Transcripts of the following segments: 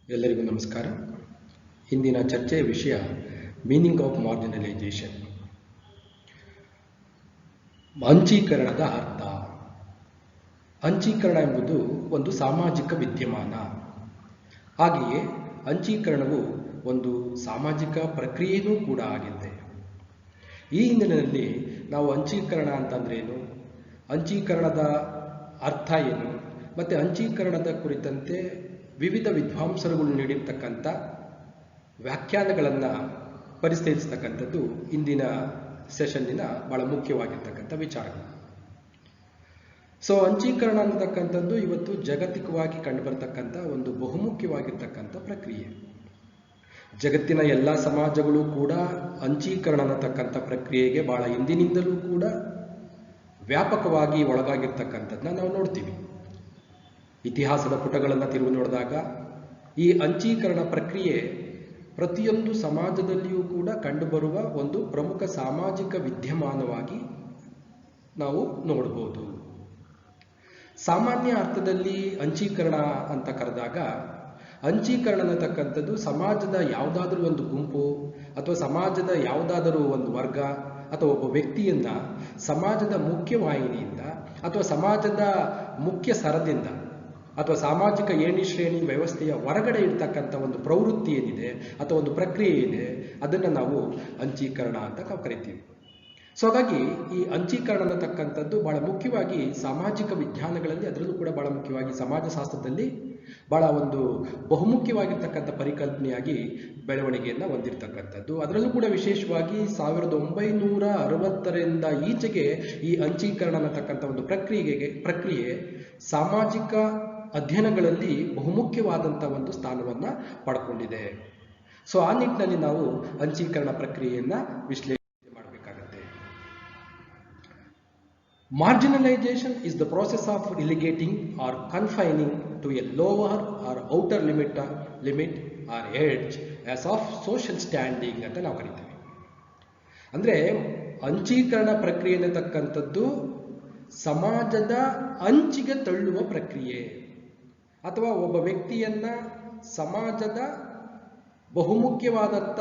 ಎಲ್ಲರಿಗೂ ನಮಸ್ಕಾರ. ಇಂದಿನ ಚರ್ಚೆಯ ವಿಷಯ ಮೀನಿಂಗ್ ಆಫ್ ಮಾರ್ಜಿನಲೈಸೇಷನ್. ಅಂಚೀಕರಣದ ಅರ್ಥ. ಅಂಚೀಕರಣ ಎಂಬುದು ಒಂದು ಸಾಮಾಜಿಕ ವಿದ್ಯಮಾನ. ಹಾಗೆಯೇ ಅಂಚೀಕರಣವು ಒಂದು ಸಾಮಾಜಿಕ ಪ್ರಕ್ರಿಯೆಯೂ ಕೂಡ ಆಗಿದೆ. ಈ ಹಿನ್ನೆಲೆಯಲ್ಲಿ ನಾವು ಅಂಚೀಕರಣ ಅಂತಂದ್ರೇನು, ಅಂಚೀಕರಣದ ಅರ್ಥ ಏನು, ಮತ್ತು ಅಂಚೀಕರಣದ ಕುರಿತಂತೆ ವಿವಿಧ ವಿದ್ವಾಂಸರುಗಳು ನೀಡಿರ್ತಕ್ಕಂಥ ವ್ಯಾಖ್ಯಾನಗಳನ್ನು ಪರಿಶೀಲಿಸ್ತಕ್ಕಂಥದ್ದು ಇಂದಿನ ಸೆಷನ್ನಿನ ಬಹಳ ಮುಖ್ಯವಾಗಿರ್ತಕ್ಕಂಥ ವಿಚಾರಗಳು. ಅಂಚೀಕರಣ ಅನ್ನತಕ್ಕಂಥದ್ದು ಇವತ್ತು ಜಾಗತಿಕವಾಗಿ ಕಂಡುಬರ್ತಕ್ಕಂಥ ಒಂದು ಬಹುಮುಖ್ಯವಾಗಿರ್ತಕ್ಕಂಥ ಪ್ರಕ್ರಿಯೆ. ಜಗತ್ತಿನ ಎಲ್ಲ ಸಮಾಜಗಳು ಕೂಡ ಅಂಚೀಕರಣ ಅನ್ನತಕ್ಕಂಥ ಪ್ರಕ್ರಿಯೆಗೆ ಬಹಳ ಹಿಂದಿನಿಂದಲೂ ಕೂಡ ವ್ಯಾಪಕವಾಗಿ ಒಳಗಾಗಿರ್ತಕ್ಕಂಥದ್ದನ್ನ ನಾವು ನೋಡ್ತೀವಿ. ಇತಿಹಾಸದ ಪುಟಗಳನ್ನು ತಿರುಗಿ ನೋಡಿದಾಗ ಈ ಅಂಚೀಕರಣ ಪ್ರಕ್ರಿಯೆ ಪ್ರತಿಯೊಂದು ಸಮಾಜದಲ್ಲಿಯೂ ಕೂಡ ಕಂಡುಬರುವ ಒಂದು ಪ್ರಮುಖ ಸಾಮಾಜಿಕ ವಿದ್ಯಮಾನವಾಗಿ ನಾವು ನೋಡಬಹುದು. ಸಾಮಾನ್ಯ ಅರ್ಥದಲ್ಲಿ ಅಂಚೀಕರಣ ಅಂತ ಕರೆದಾಗ ಅಂಚೀಕರಣ ಅನ್ನತಕ್ಕಂಥದ್ದು ಸಮಾಜದ ಯಾವುದಾದ್ರೂ ಒಂದು ಗುಂಪು ಅಥವಾ ಸಮಾಜದ ಯಾವುದಾದರೂ ಒಂದು ವರ್ಗ ಅಥವಾ ಒಬ್ಬ ವ್ಯಕ್ತಿಯನ್ನ ಸಮಾಜದ ಮುಖ್ಯವಾಹಿನಿಯಿಂದ ಅಥವಾ ಸಮಾಜದ ಮುಖ್ಯ ಸರದಿಂದ ಅಥವಾ ಸಾಮಾಜಿಕ ಏಣಿ ಶ್ರೇಣಿ ವ್ಯವಸ್ಥೆಯ ಹೊರಗಡೆ ಇರ್ತಕ್ಕಂಥ ಒಂದು ಪ್ರವೃತ್ತಿ ಏನಿದೆ ಅಥವಾ ಒಂದು ಪ್ರಕ್ರಿಯೆ ಇದೆ, ಅದನ್ನು ನಾವು ಅಂಚೀಕರಣ ಅಂತ ನಾವು ಕರಿತೀವಿ. ಹಾಗಾಗಿ ಈ ಅಂಚೀಕರಣ ಅನ್ನತಕ್ಕಂಥದ್ದು ಬಹಳ ಮುಖ್ಯವಾಗಿ ಸಾಮಾಜಿಕ ವಿಜ್ಞಾನಗಳಲ್ಲಿ, ಅದರಲ್ಲೂ ಕೂಡ ಬಹಳ ಮುಖ್ಯವಾಗಿ ಸಮಾಜಶಾಸ್ತ್ರದಲ್ಲಿ ಬಹಳ ಒಂದು ಬಹುಮುಖ್ಯವಾಗಿರ್ತಕ್ಕಂಥ ಪರಿಕಲ್ಪನೆಯಾಗಿ ಬೆಳವಣಿಗೆಯನ್ನು ಹೊಂದಿರತಕ್ಕಂಥದ್ದು. ಅದರಲ್ಲೂ ಕೂಡ ವಿಶೇಷವಾಗಿ 1960ರಿಂದ ಈಚೆಗೆ ಈ ಅಂಚೀಕರಣ ಅನ್ನತಕ್ಕಂಥ ಒಂದು ಪ್ರಕ್ರಿಯೆ ಸಾಮಾಜಿಕ ಅಧ್ಯಯನಗಳಲ್ಲಿ ಬಹುಮುಖ್ಯವಾದಂಥ ಒಂದು ಸ್ಥಾನವನ್ನು ಪಡ್ಕೊಂಡಿದೆ. ಆ ನಿಟ್ಟಿನಲ್ಲಿ ನಾವು ಅಂಚೀಕರಣ ಪ್ರಕ್ರಿಯೆಯನ್ನು ವಿಶ್ಲೇಷಣೆ ಮಾಡಬೇಕಾಗತ್ತೆ. Marginalization is the process of relegating or confining to a lower or outer limit or edge as of social standing ಅಂತ ನಾವು ಕರಿತೀವಿ. ಅಂದರೆ ಅಂಚೀಕರಣ ಪ್ರಕ್ರಿಯೆ ಅನ್ನತಕ್ಕಂಥದ್ದು ಸಮಾಜದ ಅಂಚಿಗೆ ತಳ್ಳುವ ಪ್ರಕ್ರಿಯೆ ಅಥವಾ ಒಬ್ಬ ವ್ಯಕ್ತಿಯನ್ನ ಸಮಾಜದ ಬಹುಮುಖ್ಯವಾದಂಥ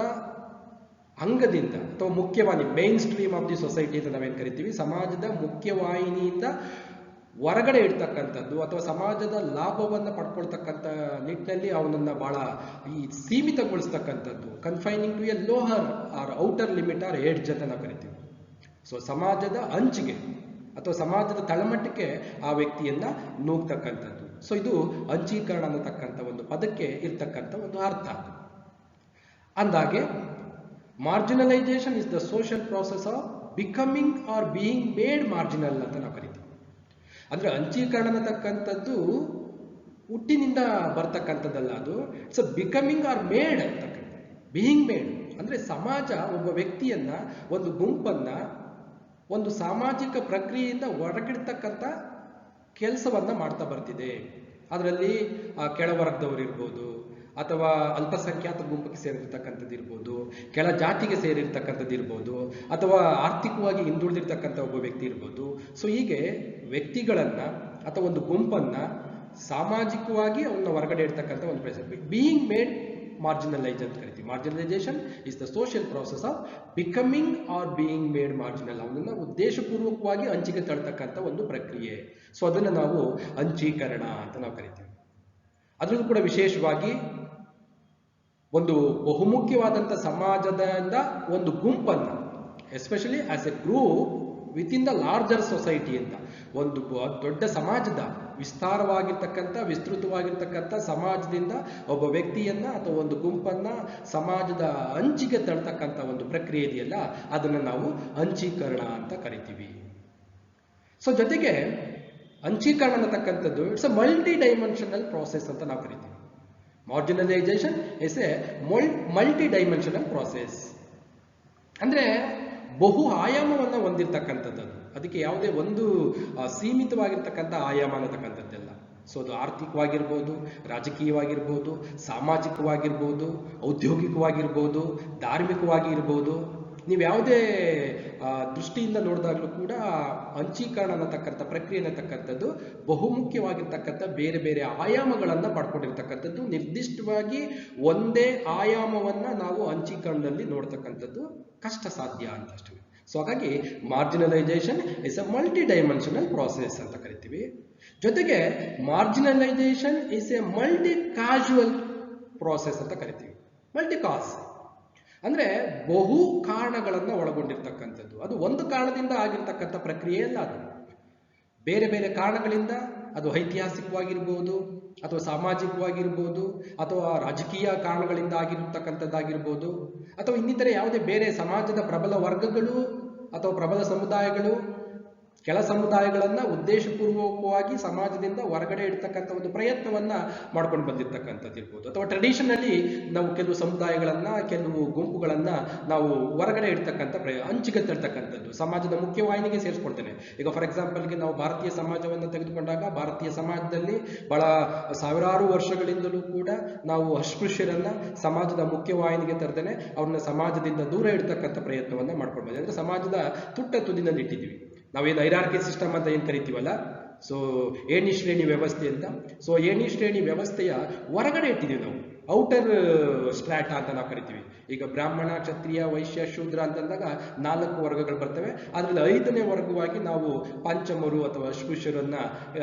ಅಂಗದಿಂದ ಅಥವಾ ಮುಖ್ಯವಾಹಿನಿ, main stream of the society ಅಂತ ನಾವೇನು ಕರಿತೀವಿ, ಸಮಾಜದ ಮುಖ್ಯವಾಹಿನಿಯಿಂದ ಹೊರಗಡೆ ಇಡ್ತಕ್ಕಂಥದ್ದು ಅಥವಾ ಸಮಾಜದ ಲಾಭವನ್ನು ಪಡ್ಕೊಳ್ತಕ್ಕಂಥ ನಿಟ್ಟಿನಲ್ಲಿ ಅವನನ್ನು ಬಹಳ ಸೀಮಿತಗೊಳಿಸ್ತಕ್ಕಂಥದ್ದು, confining to a lower or outer limit or edge ಅಂತ ನಾವು ಕರಿತೀವಿ. ಸಮಾಜದ ಅಂಚಿಗೆ ಅಥವಾ ಸಮಾಜದ ತಳಮಟ್ಟಕ್ಕೆ ಆ ವ್ಯಕ್ತಿಯನ್ನ ನೂಗ್ತಕ್ಕಂಥದ್ದು. ಇದು ಅಂಚೀಕರಣ ಅನ್ನತಕ್ಕಂಥ ಒಂದು ಪದಕ್ಕೆ ಇರ್ತಕ್ಕಂಥ ಒಂದು ಅರ್ಥ. ಅಂದಾಗೆ marginalisation is the social process of becoming or being made marginal ಅಂತ ನಾವು ಕರಿತೀವಿ. ಅಂದ್ರೆ ಅಂಚೀಕರಣ ಅನ್ನತಕ್ಕಂಥದ್ದು ಹುಟ್ಟಿನಿಂದ ಬರ್ತಕ್ಕಂಥದ್ದಲ್ಲ, ಅದು ಇಟ್ಸ್ ಬಿಕಮಿಂಗ್ ಆರ್ ಮೇಡ್ ಅಂತಕ್ಕಂಥ. ಬೀಯಿಂಗ್ ಮೇಡ್ ಅಂದ್ರೆ ಸಮಾಜ ಒಬ್ಬ ವ್ಯಕ್ತಿಯನ್ನ, ಒಂದು ಗುಂಪನ್ನ ಒಂದು ಸಾಮಾಜಿಕ ಪ್ರಕ್ರಿಯೆಯಿಂದ ಹೊರಗಿಡ್ತಕ್ಕಂಥ ಕೆಲಸವನ್ನ ಮಾಡ್ತಾ ಬರ್ತಿದೆ. ಅದರಲ್ಲಿ ಕೆಳವರ್ಗದವರು ಇರ್ಬೋದು, ಅಥವಾ ಅಲ್ಪಸಂಖ್ಯಾತ ಗುಂಪಿಗೆ ಸೇರಿರ್ತಕ್ಕಂಥದ್ದು ಇರ್ಬೋದು, ಕೆಳ ಜಾತಿಗೆ ಸೇರಿರ್ತಕ್ಕಂಥದ್ದು ಇರ್ಬೋದು, ಅಥವಾ ಆರ್ಥಿಕವಾಗಿ ಹಿಂದುಳಿದಿರ್ತಕ್ಕಂಥ ಒಬ್ಬ ವ್ಯಕ್ತಿ ಇರ್ಬೋದು. ಹೀಗೆ ವ್ಯಕ್ತಿಗಳನ್ನ ಅಥವಾ ಒಂದು ಗುಂಪನ್ನ ಸಾಮಾಜಿಕವಾಗಿ ಅವನ್ನ ಹೊರಗಡೆ ಇಡ್ತಕ್ಕಂಥ ಒಂದು ಪ್ರೊಸೆಸ್ ಬೀಯಿಂಗ್ ಮೇಡ್ ಮಾರ್ಜಿನಲೈಸ್ ಅಂತ ಕರಿತೀವಿ. Marginalisation is the social process of becoming or being made marginal. ಅವನನ್ನ ಉದ್ದೇಶಪೂರ್ವಕವಾಗಿ ಅಂಚಿಗೆ ತಳ್ತಕ್ಕಂಥ ಒಂದು ಪ್ರಕ್ರಿಯೆ. ಅದನ್ನು ನಾವು ಅಂಚೀಕರಣ ಅಂತ ನಾವು ಕರಿತೀವಿ. ಅದರಲ್ಲೂ ಕೂಡ ವಿಶೇಷವಾಗಿ ಒಂದು ಬಹುಮುಖ್ಯವಾದಂಥ ಸಮಾಜದಿಂದ ಒಂದು ಗುಂಪನ್ನ, especially as A group with in the larger society ಅಂತ, ಒಂದು ದೊಡ್ಡ ಸಮಾಜದ ವಿಸ್ತೃತವಾಗಿರ್ತಕ್ಕಂಥ ಸಮಾಜದಿಂದ ಒಬ್ಬ ವ್ಯಕ್ತಿಯನ್ನ ಅಥವಾ ಒಂದು ಗುಂಪನ್ನ ಸಮಾಜದ ಅಂಚಿಗೆ ತಳ್ತಕ್ಕಂಥ ಒಂದು ಪ್ರಕ್ರಿಯೆ ಇದೆಯಲ್ಲ, ಅದನ್ನು ನಾವು ಅಂಚೀಕರಣ ಅಂತ ಕರಿತೀವಿ. ಜೊತೆಗೆ ಅಂಚೀಕರಣ ಅನ್ನತಕ್ಕಂಥದ್ದು it's a multi dimensional process ಅಂತ ನಾವು ಕರಿತೀವಿ. Marginalisation is a multi dimensional process. ಅಂದ್ರೆ ಬಹು ಆಯಾಮವನ್ನು ಹೊಂದಿರತಕ್ಕಂಥದ್ದು. ಅದಕ್ಕೆ ಯಾವುದೇ ಒಂದು ಸೀಮಿತವಾಗಿರ್ತಕ್ಕಂಥ ಆಯಾಮ ಅನ್ನತಕ್ಕಂಥದ್ದೆಲ್ಲ. ಅದು ಆರ್ಥಿಕವಾಗಿರ್ಬೋದು, ರಾಜಕೀಯವಾಗಿರ್ಬೋದು, ಸಾಮಾಜಿಕವಾಗಿರ್ಬೋದು, ಔದ್ಯೋಗಿಕವಾಗಿರ್ಬೋದು, ಧಾರ್ಮಿಕವಾಗಿ ಇರ್ಬೋದು. ನೀವು ಯಾವುದೇ ದೃಷ್ಟಿಯಿಂದ ನೋಡಿದಾಗಲೂ ಕೂಡ ಅಂಚೀಕರಣ ಅನ್ನತಕ್ಕಂಥ ಪ್ರಕ್ರಿಯೆ ಅನ್ನತಕ್ಕಂಥದ್ದು ಬಹುಮುಖ್ಯವಾಗಿರ್ತಕ್ಕಂಥ ಬೇರೆ ಬೇರೆ ಆಯಾಮಗಳನ್ನು ಪಡ್ಕೊಂಡಿರ್ತಕ್ಕಂಥದ್ದು. ನಿರ್ದಿಷ್ಟವಾಗಿ ಒಂದೇ ಆಯಾಮವನ್ನ ನಾವು ಅಂಚೀಕರಣದಲ್ಲಿ ನೋಡ್ತಕ್ಕಂಥದ್ದು ಕಷ್ಟ ಸಾಧ್ಯ ಅಂತ ಅಷ್ಟೇ. ಸೊ ಹಾಗಾಗಿ marginalisation is a multi dimensional process ಅಂತ ಕರಿತೀವಿ. ಜೊತೆಗೆ marginalisation is a multi causal process ಅಂತ ಕರಿತೀವಿ. ಮಲ್ಟಿ ಕಾಸ್ ಅಂದ್ರೆ ಬಹು ಕಾರಣಗಳನ್ನು ಒಳಗೊಂಡಿರ್ತಕ್ಕಂಥದ್ದು. ಅದು ಒಂದು ಕಾರಣದಿಂದ ಆಗಿರ್ತಕ್ಕಂಥ ಪ್ರಕ್ರಿಯೆ ಅಲ್ಲ. ಅದು ಬೇರೆ ಬೇರೆ ಕಾರಣಗಳಿಂದ, ಅದು ಐತಿಹಾಸಿಕವಾಗಿರ್ಬೋದು ಅಥವಾ ಸಾಮಾಜಿಕವಾಗಿರ್ಬೋದು ಅಥವಾ ರಾಜಕೀಯ ಕಾರಣಗಳಿಂದ ಆಗಿರತಕ್ಕಂಥದ್ದಾಗಿರ್ಬೋದು ಅಥವಾ ಇನ್ನಿತರೆ ಯಾವುದೇ ಬೇರೆ ಸಮಾಜದ ಪ್ರಬಲ ವರ್ಗಗಳು ಅಥವಾ ಪ್ರಬಲ ಸಮುದಾಯಗಳು ಕೆಳ ಸಮುದಾಯಗಳನ್ನ ಉದ್ದೇಶಪೂರ್ವಕವಾಗಿ ಸಮಾಜದಿಂದ ಹೊರಗಡೆ ಇಡ್ತಕ್ಕಂಥ ಒಂದು ಪ್ರಯತ್ನವನ್ನ ಮಾಡ್ಕೊಂಡು ಬಂದಿರ್ತಕ್ಕಂಥದ್ದು ಇರ್ಬೋದು. ಅಥವಾ ಟ್ರೆಡಿಷನಲಿ ನಾವು ಕೆಲವು ಸಮುದಾಯಗಳನ್ನ, ಕೆಲವು ಗುಂಪುಗಳನ್ನ ನಾವು ಹೊರಗಡೆ ಇಡ್ತಕ್ಕಂಥ ಅಂಚಿಗೆ ತಳ್ತಕ್ಕಂಥದ್ದು, ಸಮಾಜದ ಮುಖ್ಯವಾಹಿನಿಗೆ ಸೇರಿಸ್ಕೊಳ್ತೇನೆ. ಈಗ ಫಾರ್ ಎಕ್ಸಾಂಪಲ್ಗೆ ನಾವು ಭಾರತೀಯ ಸಮಾಜವನ್ನು ತೆಗೆದುಕೊಂಡಾಗ, ಭಾರತೀಯ ಸಮಾಜದಲ್ಲಿ ಬಹಳ ಸಾವಿರಾರು ವರ್ಷಗಳಿಂದಲೂ ಕೂಡ ನಾವು ಅಸ್ಪೃಶ್ಯರನ್ನ ಸಮಾಜದ ಮುಖ್ಯವಾಹಿನಿಗೆ ತರ್ದೇನೆ ಅವ್ರನ್ನ ಸಮಾಜದಿಂದ ದೂರ ಇಡ್ತಕ್ಕಂಥ ಪ್ರಯತ್ನವನ್ನ ಮಾಡ್ಕೊಂಡು ಬಂದಿದೆ. ಅಂದ್ರೆ ಸಮಾಜದ ತುಟ್ಟ ತುದಿನಲ್ಲಿ ಇಟ್ಟಿದ್ದೀವಿ. ನಾವೇನು ಹೈರಾರ್ಕಿ ಸಿಸ್ಟಮ್ ಅಂತ ಏನು ಕರಿತೀವಲ್ಲ, ಸೊ ಏಣಿ ಶ್ರೇಣಿ ವ್ಯವಸ್ಥೆ ಅಂತ. ಸೊ ಏಣಿ ಶ್ರೇಣಿ ವ್ಯವಸ್ಥೆಯ ಹೊರಗಡೆ ಇಟ್ಟಿದ್ದೀವಿ ನಾವು, ಔಟರ್ ಸ್ಟ್ರಾಟ ಅಂತ ನಾವು ಕರಿತೀವಿ. ಈಗ ಬ್ರಾಹ್ಮಣ, ಕ್ಷತ್ರಿಯ, ವೈಶ್ಯ, ಶೂದ್ರ ಅಂತಂದಾಗ 4 ವರ್ಗಗಳು ಬರ್ತವೆ. ಅದರಲ್ಲಿ 5ನೇ ವರ್ಗವಾಗಿ ನಾವು ಪಂಚಮರು ಅಥವಾ ಅಸ್ಪೃಶ್ಯರನ್ನ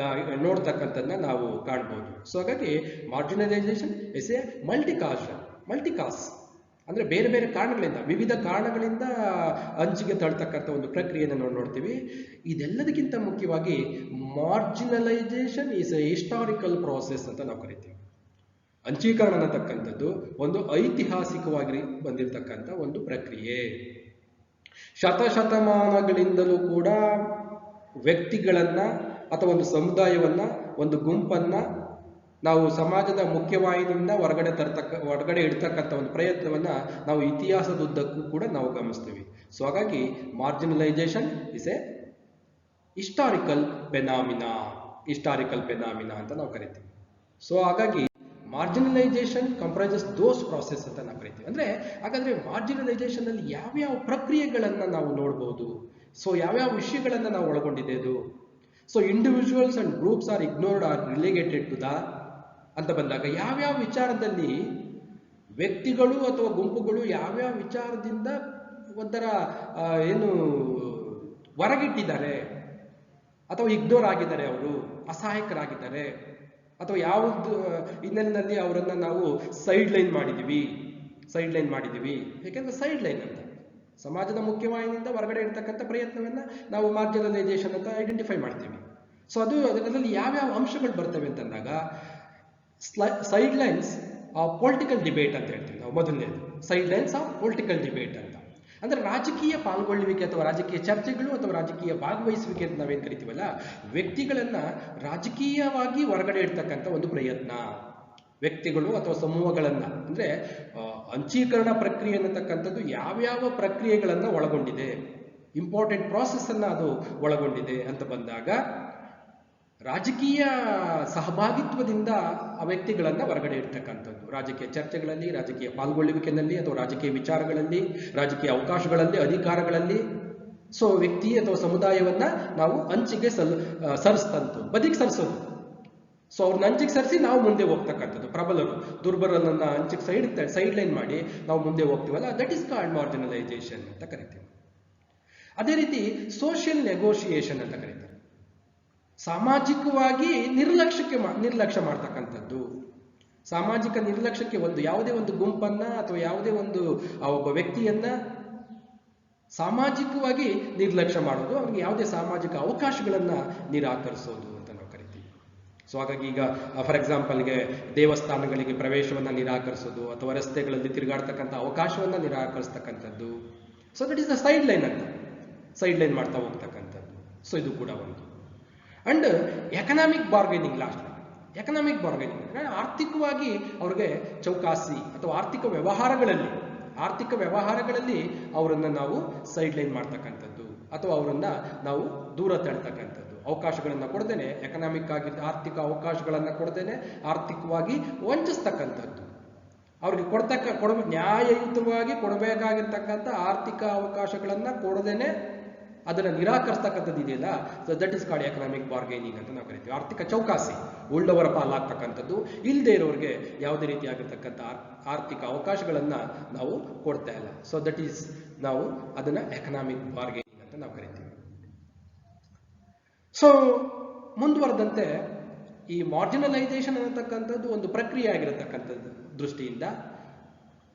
ನೋಡ್ತಕ್ಕಂಥದ್ದನ್ನ ನಾವು ಕಾಣ್ಬೋದು. ಸೊ ಹಾಗಾಗಿ ಮಾರ್ಜಿನಲೈಸೇಷನ್ ಇಸ್ ಎ ಮಲ್ಟಿಕಾಸ್ ಅಂದ್ರೆ ಬೇರೆ ಬೇರೆ ಕಾರಣಗಳಿಂದ, ವಿವಿಧ ಕಾರಣಗಳಿಂದ ಅಂಚಿಗೆ ತಳ್ತಕ್ಕಂಥ ಒಂದು ಪ್ರಕ್ರಿಯೆಯನ್ನು ನಾವು ನೋಡ್ತೀವಿ. ಇದೆಲ್ಲದಕ್ಕಿಂತ ಮುಖ್ಯವಾಗಿ ಮಾರ್ಜಿನಲೈಸೇಷನ್ ಈಸ್ ಎ ಹಿಸ್ಟಾರಿಕಲ್ ಪ್ರಾಸೆಸ್ ಅಂತ ನಾವು ಕರಿತೀವಿ. ಅಂಚೀಕರಣ ಅನ್ನತಕ್ಕಂಥದ್ದು ಒಂದು ಐತಿಹಾಸಿಕವಾಗಿ ಬಂದಿರತಕ್ಕಂಥ ಒಂದು ಪ್ರಕ್ರಿಯೆ. ಶತಶತಮಾನಗಳಿಂದಲೂ ಕೂಡ ವ್ಯಕ್ತಿಗಳನ್ನ ಅಥವಾ ಒಂದು ಸಮುದಾಯವನ್ನ, ಒಂದು ಗುಂಪನ್ನ ನಾವು ಸಮಾಜದ ಮುಖ್ಯವಾಹಿನಿಯಿಂದ ಹೊರಗಡೆ ಇಡ್ತಕ್ಕಂಥ ಒಂದು ಪ್ರಯತ್ನವನ್ನ ನಾವು ಇತಿಹಾಸದುದ್ದಕ್ಕೂ ಕೂಡ ನಾವು ಗಮನಿಸ್ತೀವಿ. ಸೊ ಹಾಗಾಗಿ marginalisation is A historical phenomena ಅಂತ ನಾವು ಕರಿತೀವಿ. ಸೊ ಹಾಗಾಗಿ ಮಾರ್ಜಿನಲೈಸೇಷನ್ ಕಂಪ್ರೈಸಸ್ ದೋಸ್ ಪ್ರಾಸೆಸ್ ಅಂತ ನಾವು ಕರಿತೀವಿ. ಅಂದ್ರೆ ಹಾಗಾದ್ರೆ ಮಾರ್ಜಿನಲೈಸೇಷನ್ ಅಲ್ಲಿ ಯಾವ್ಯಾವ ಪ್ರಕ್ರಿಯೆಗಳನ್ನ ನಾವು ನೋಡ್ಬೋದು, ಸೊ ಯಾವ್ಯಾವ ವಿಷಯಗಳನ್ನ ನಾವು ಒಳಗೊಂಡಿದೆ ಅದು. So individuals and groups are ignored are related to the ಅಂತ ಬಂದಾಗ ಯಾವ್ಯಾವ ವಿಚಾರದಲ್ಲಿ ವ್ಯಕ್ತಿಗಳು ಅಥವಾ ಗುಂಪುಗಳು ಯಾವ್ಯಾವ ವಿಚಾರದಿಂದ ಒಂಥರ ಏನು ಹೊರಗಿಟ್ಟಿದ್ದಾರೆ ಅಥವಾ ಇಗ್ನೋರ್ ಆಗಿದ್ದಾರೆ, ಅವರು ಅಸಹಾಯಕರಾಗಿದ್ದಾರೆ, ಅಥವಾ ಯಾವುದು ಹಿನ್ನೆಲೆಯಲ್ಲಿ ಅವರನ್ನ ನಾವು ಸೈಡ್ ಲೈನ್ ಮಾಡಿದೀವಿ. ಯಾಕೆಂದ್ರೆ ಸೈಡ್ ಲೈನ್ ಅಂತ ಸಮಾಜದ ಮುಖ್ಯವಾಹಿನಿಯಿಂದ ಹೊರಗಡೆ ಇರ್ತಕ್ಕಂಥ ಪ್ರಯತ್ನವನ್ನ ನಾವು ಮಾರ್ಜಿನಲೈಸೇಷನ್ ಅಂತ ಐಡೆಂಟಿಫೈ ಮಾಡ್ತೀವಿ. ಸೊ ಅದರಲ್ಲಿ ಯಾವ್ಯಾವ ಅಂಶಗಳು ಬರ್ತವೆ ಅಂತಂದಾಗ side lines of political debate ಅಂತ ಹೇಳ್ತೀವಿ ನಾವು. ಮೊದಲನೇದು side lines of political debate ಅಂತ ಅಂದ್ರೆ ರಾಜಕೀಯ ಪಾಲ್ಗೊಳ್ಳುವಿಕೆ ಅಥವಾ ರಾಜಕೀಯ ಚರ್ಚೆಗಳು ಅಥವಾ ರಾಜಕೀಯ ಭಾಗವಹಿಸುವಿಕೆ ಅಂತ ನಾವೇನು ಕರಿತೀವಲ್ಲ, ವ್ಯಕ್ತಿಗಳನ್ನ ರಾಜಕೀಯವಾಗಿ ಹೊರಗಡೆ ಇಡ್ತಕ್ಕಂಥ ಒಂದು ಪ್ರಯತ್ನ. ವ್ಯಕ್ತಿಗಳು ಅಥವಾ ಸಮೂಹಗಳನ್ನ, ಅಂದ್ರೆ ಅಂಚೀಕರಣ ಪ್ರಕ್ರಿಯೆ ಅನ್ನತಕ್ಕಂಥದ್ದು ಯಾವ್ಯಾವ ಪ್ರಕ್ರಿಯೆಗಳನ್ನ ಒಳಗೊಂಡಿದೆ, ಇಂಪಾರ್ಟೆಂಟ್ ಪ್ರಾಸೆಸ್ ಅನ್ನ ಅದು ಒಳಗೊಂಡಿದೆ ಅಂತ ಬಂದಾಗ ರಾಜಕೀಯ ಸಹಭಾಗಿತ್ವದಿಂದ ಆ ವ್ಯಕ್ತಿಗಳನ್ನ ಹೊರಗಡೆ ಇಡ್ತಕ್ಕಂಥದ್ದು. ರಾಜಕೀಯ ಚರ್ಚೆಗಳಲ್ಲಿ, ರಾಜಕೀಯ ಪಾಲ್ಗೊಳ್ಳುವಿಕೆಯಲ್ಲಿ ಅಥವಾ ರಾಜಕೀಯ ವಿಚಾರಗಳಲ್ಲಿ, ರಾಜಕೀಯ ಅವಕಾಶಗಳಲ್ಲಿ, ಅಧಿಕಾರಗಳಲ್ಲಿ ಸೊ ವ್ಯಕ್ತಿ ಅಥವಾ ಸಮುದಾಯವನ್ನ ನಾವು ಅಂಚಿಗೆ ಬದಿಗೆ ಸರಿಸೋದು. ಸೊ ಅವ್ರನ್ನ ಅಂಚಿಗೆ ಸರಿಸಿ ನಾವು ಮುಂದೆ ಹೋಗ್ತಕ್ಕಂಥದ್ದು. ಪ್ರಬಲರು ದುರ್ಬಲರನ್ನ ಅಂಚಿಗೆ ಸೈಡ್ ಲೈನ್ ಮಾಡಿ ನಾವು ಮುಂದೆ ಹೋಗ್ತೀವಲ್ಲ, ದಟ್ ಇಸ್ ಕಾಲ್ಡ್ ಮಾರ್ಜಿನಲೈಸೇಷನ್ ಅಂತ ಕರಿತೀವಿ. ಅದೇ ರೀತಿ ಸೋಷಿಯಲ್ ನೆಗೋಷಿಯೇಷನ್ ಅಂತ ಕರೀತಾರೆ. ಸಾಮಾಜಿಕವಾಗಿ ನಿರ್ಲಕ್ಷ್ಯ ಮಾಡ್ತಕ್ಕಂಥದ್ದು. ಸಾಮಾಜಿಕ ನಿರ್ಲಕ್ಷ್ಯಕ್ಕೆ ಯಾವುದೇ ಒಂದು ಗುಂಪನ್ನ ಅಥವಾ ಯಾವುದೇ ಒಂದು ಒಬ್ಬ ವ್ಯಕ್ತಿಯನ್ನ ಸಾಮಾಜಿಕವಾಗಿ ನಿರ್ಲಕ್ಷ್ಯ ಮಾಡೋದು, ಅವನಿಗೆ ಯಾವುದೇ ಸಾಮಾಜಿಕ ಅವಕಾಶಗಳನ್ನ ನಿರಾಕರಿಸೋದು ಅಂತ ನಾವು ಕರಿತೀವಿ. ಸೊ ಹಾಗಾಗಿ ಈಗ ಫಾರ್ ಎಕ್ಸಾಂಪಲ್ಗೆ ದೇವಸ್ಥಾನಗಳಿಗೆ ಪ್ರವೇಶವನ್ನ ನಿರಾಕರಿಸೋದು ಅಥವಾ ರಸ್ತೆಗಳಲ್ಲಿ ತಿರುಗಾಡ್ತಕ್ಕಂಥ ಅವಕಾಶವನ್ನ ನಿರಾಕರಿಸ್ತಕ್ಕಂಥದ್ದು. So that is the side line ಅಂತ, ಸೈಡ್ ಲೈನ್ ಮಾಡ್ತಾ ಹೋಗ್ತಕ್ಕಂಥದ್ದು. ಸೊ ಇದು ಕೂಡ ಒಂದು. And economic bargaining, economic bargaining ಆರ್ಥಿಕವಾಗಿ ಅವ್ರಿಗೆ ಚೌಕಾಸಿ ಅಥವಾ ಆರ್ಥಿಕ ವ್ಯವಹಾರಗಳಲ್ಲಿ ಅವರನ್ನ ನಾವು ಸೈಡ್ ಲೈನ್ ಮಾಡ್ತಕ್ಕಂಥದ್ದು ಅಥವಾ ಅವರನ್ನ ನಾವು ದೂರ ತಳ್ತಕ್ಕಂಥದ್ದು. ಅವಕಾಶಗಳನ್ನ ಕೊಡದೇನೆ, ಎಕನಾಮಿಕ್ ಆಗಿ ಆರ್ಥಿಕ ಅವಕಾಶಗಳನ್ನ ಕೊಡದೇನೆ ಆರ್ಥಿಕವಾಗಿ ವಂಚಿಸ್ತಕ್ಕಂಥದ್ದು. ಅವ್ರಿಗೆ ನ್ಯಾಯಯುತವಾಗಿ ಕೊಡಬೇಕಾಗಿರ್ತಕ್ಕಂಥ ಆರ್ಥಿಕ ಅವಕಾಶಗಳನ್ನ ಕೊಡದೇನೆ ಅದನ್ನು ನಿರಾಕರಿಸ್ತಕ್ಕಂಥದ್ದು ಇದೆಯಲ್ಲ, so that is called economic bargaining ಅಂತ ನಾವು ಕರಿತೀವಿ. ಆರ್ಥಿಕ ಚೌಕಾಸಿ, ಉಳ್ಳವರ ಪಾಲಾಗ್ತಕ್ಕಂಥದ್ದು, ಇಲ್ಲದೆ ಇರೋರಿಗೆ ಯಾವುದೇ ರೀತಿಯಾಗಿರ್ತಕ್ಕಂಥ ಆರ್ಥಿಕ ಅವಕಾಶಗಳನ್ನ ನಾವು ಕೊಡ್ತಾ ಇಲ್ಲ. ಸೊ ದಟ್ ಈಸ್ ನಾವು ಅದನ್ನ ಎಕನಾಮಿಕ್ ಬಾರ್ಗೈನಿಂಗ್ ಅಂತ ನಾವು ಕರಿತೀವಿ. ಸೊ ಮುಂದುವರೆದಂತೆ ಈ ಮಾರ್ಜಿನಲೈಸೇಷನ್ ಅನ್ನತಕ್ಕಂಥದ್ದು ಒಂದು ಪ್ರಕ್ರಿಯೆ ಆಗಿರತಕ್ಕಂಥದ್ದು ದೃಷ್ಟಿಯಿಂದ,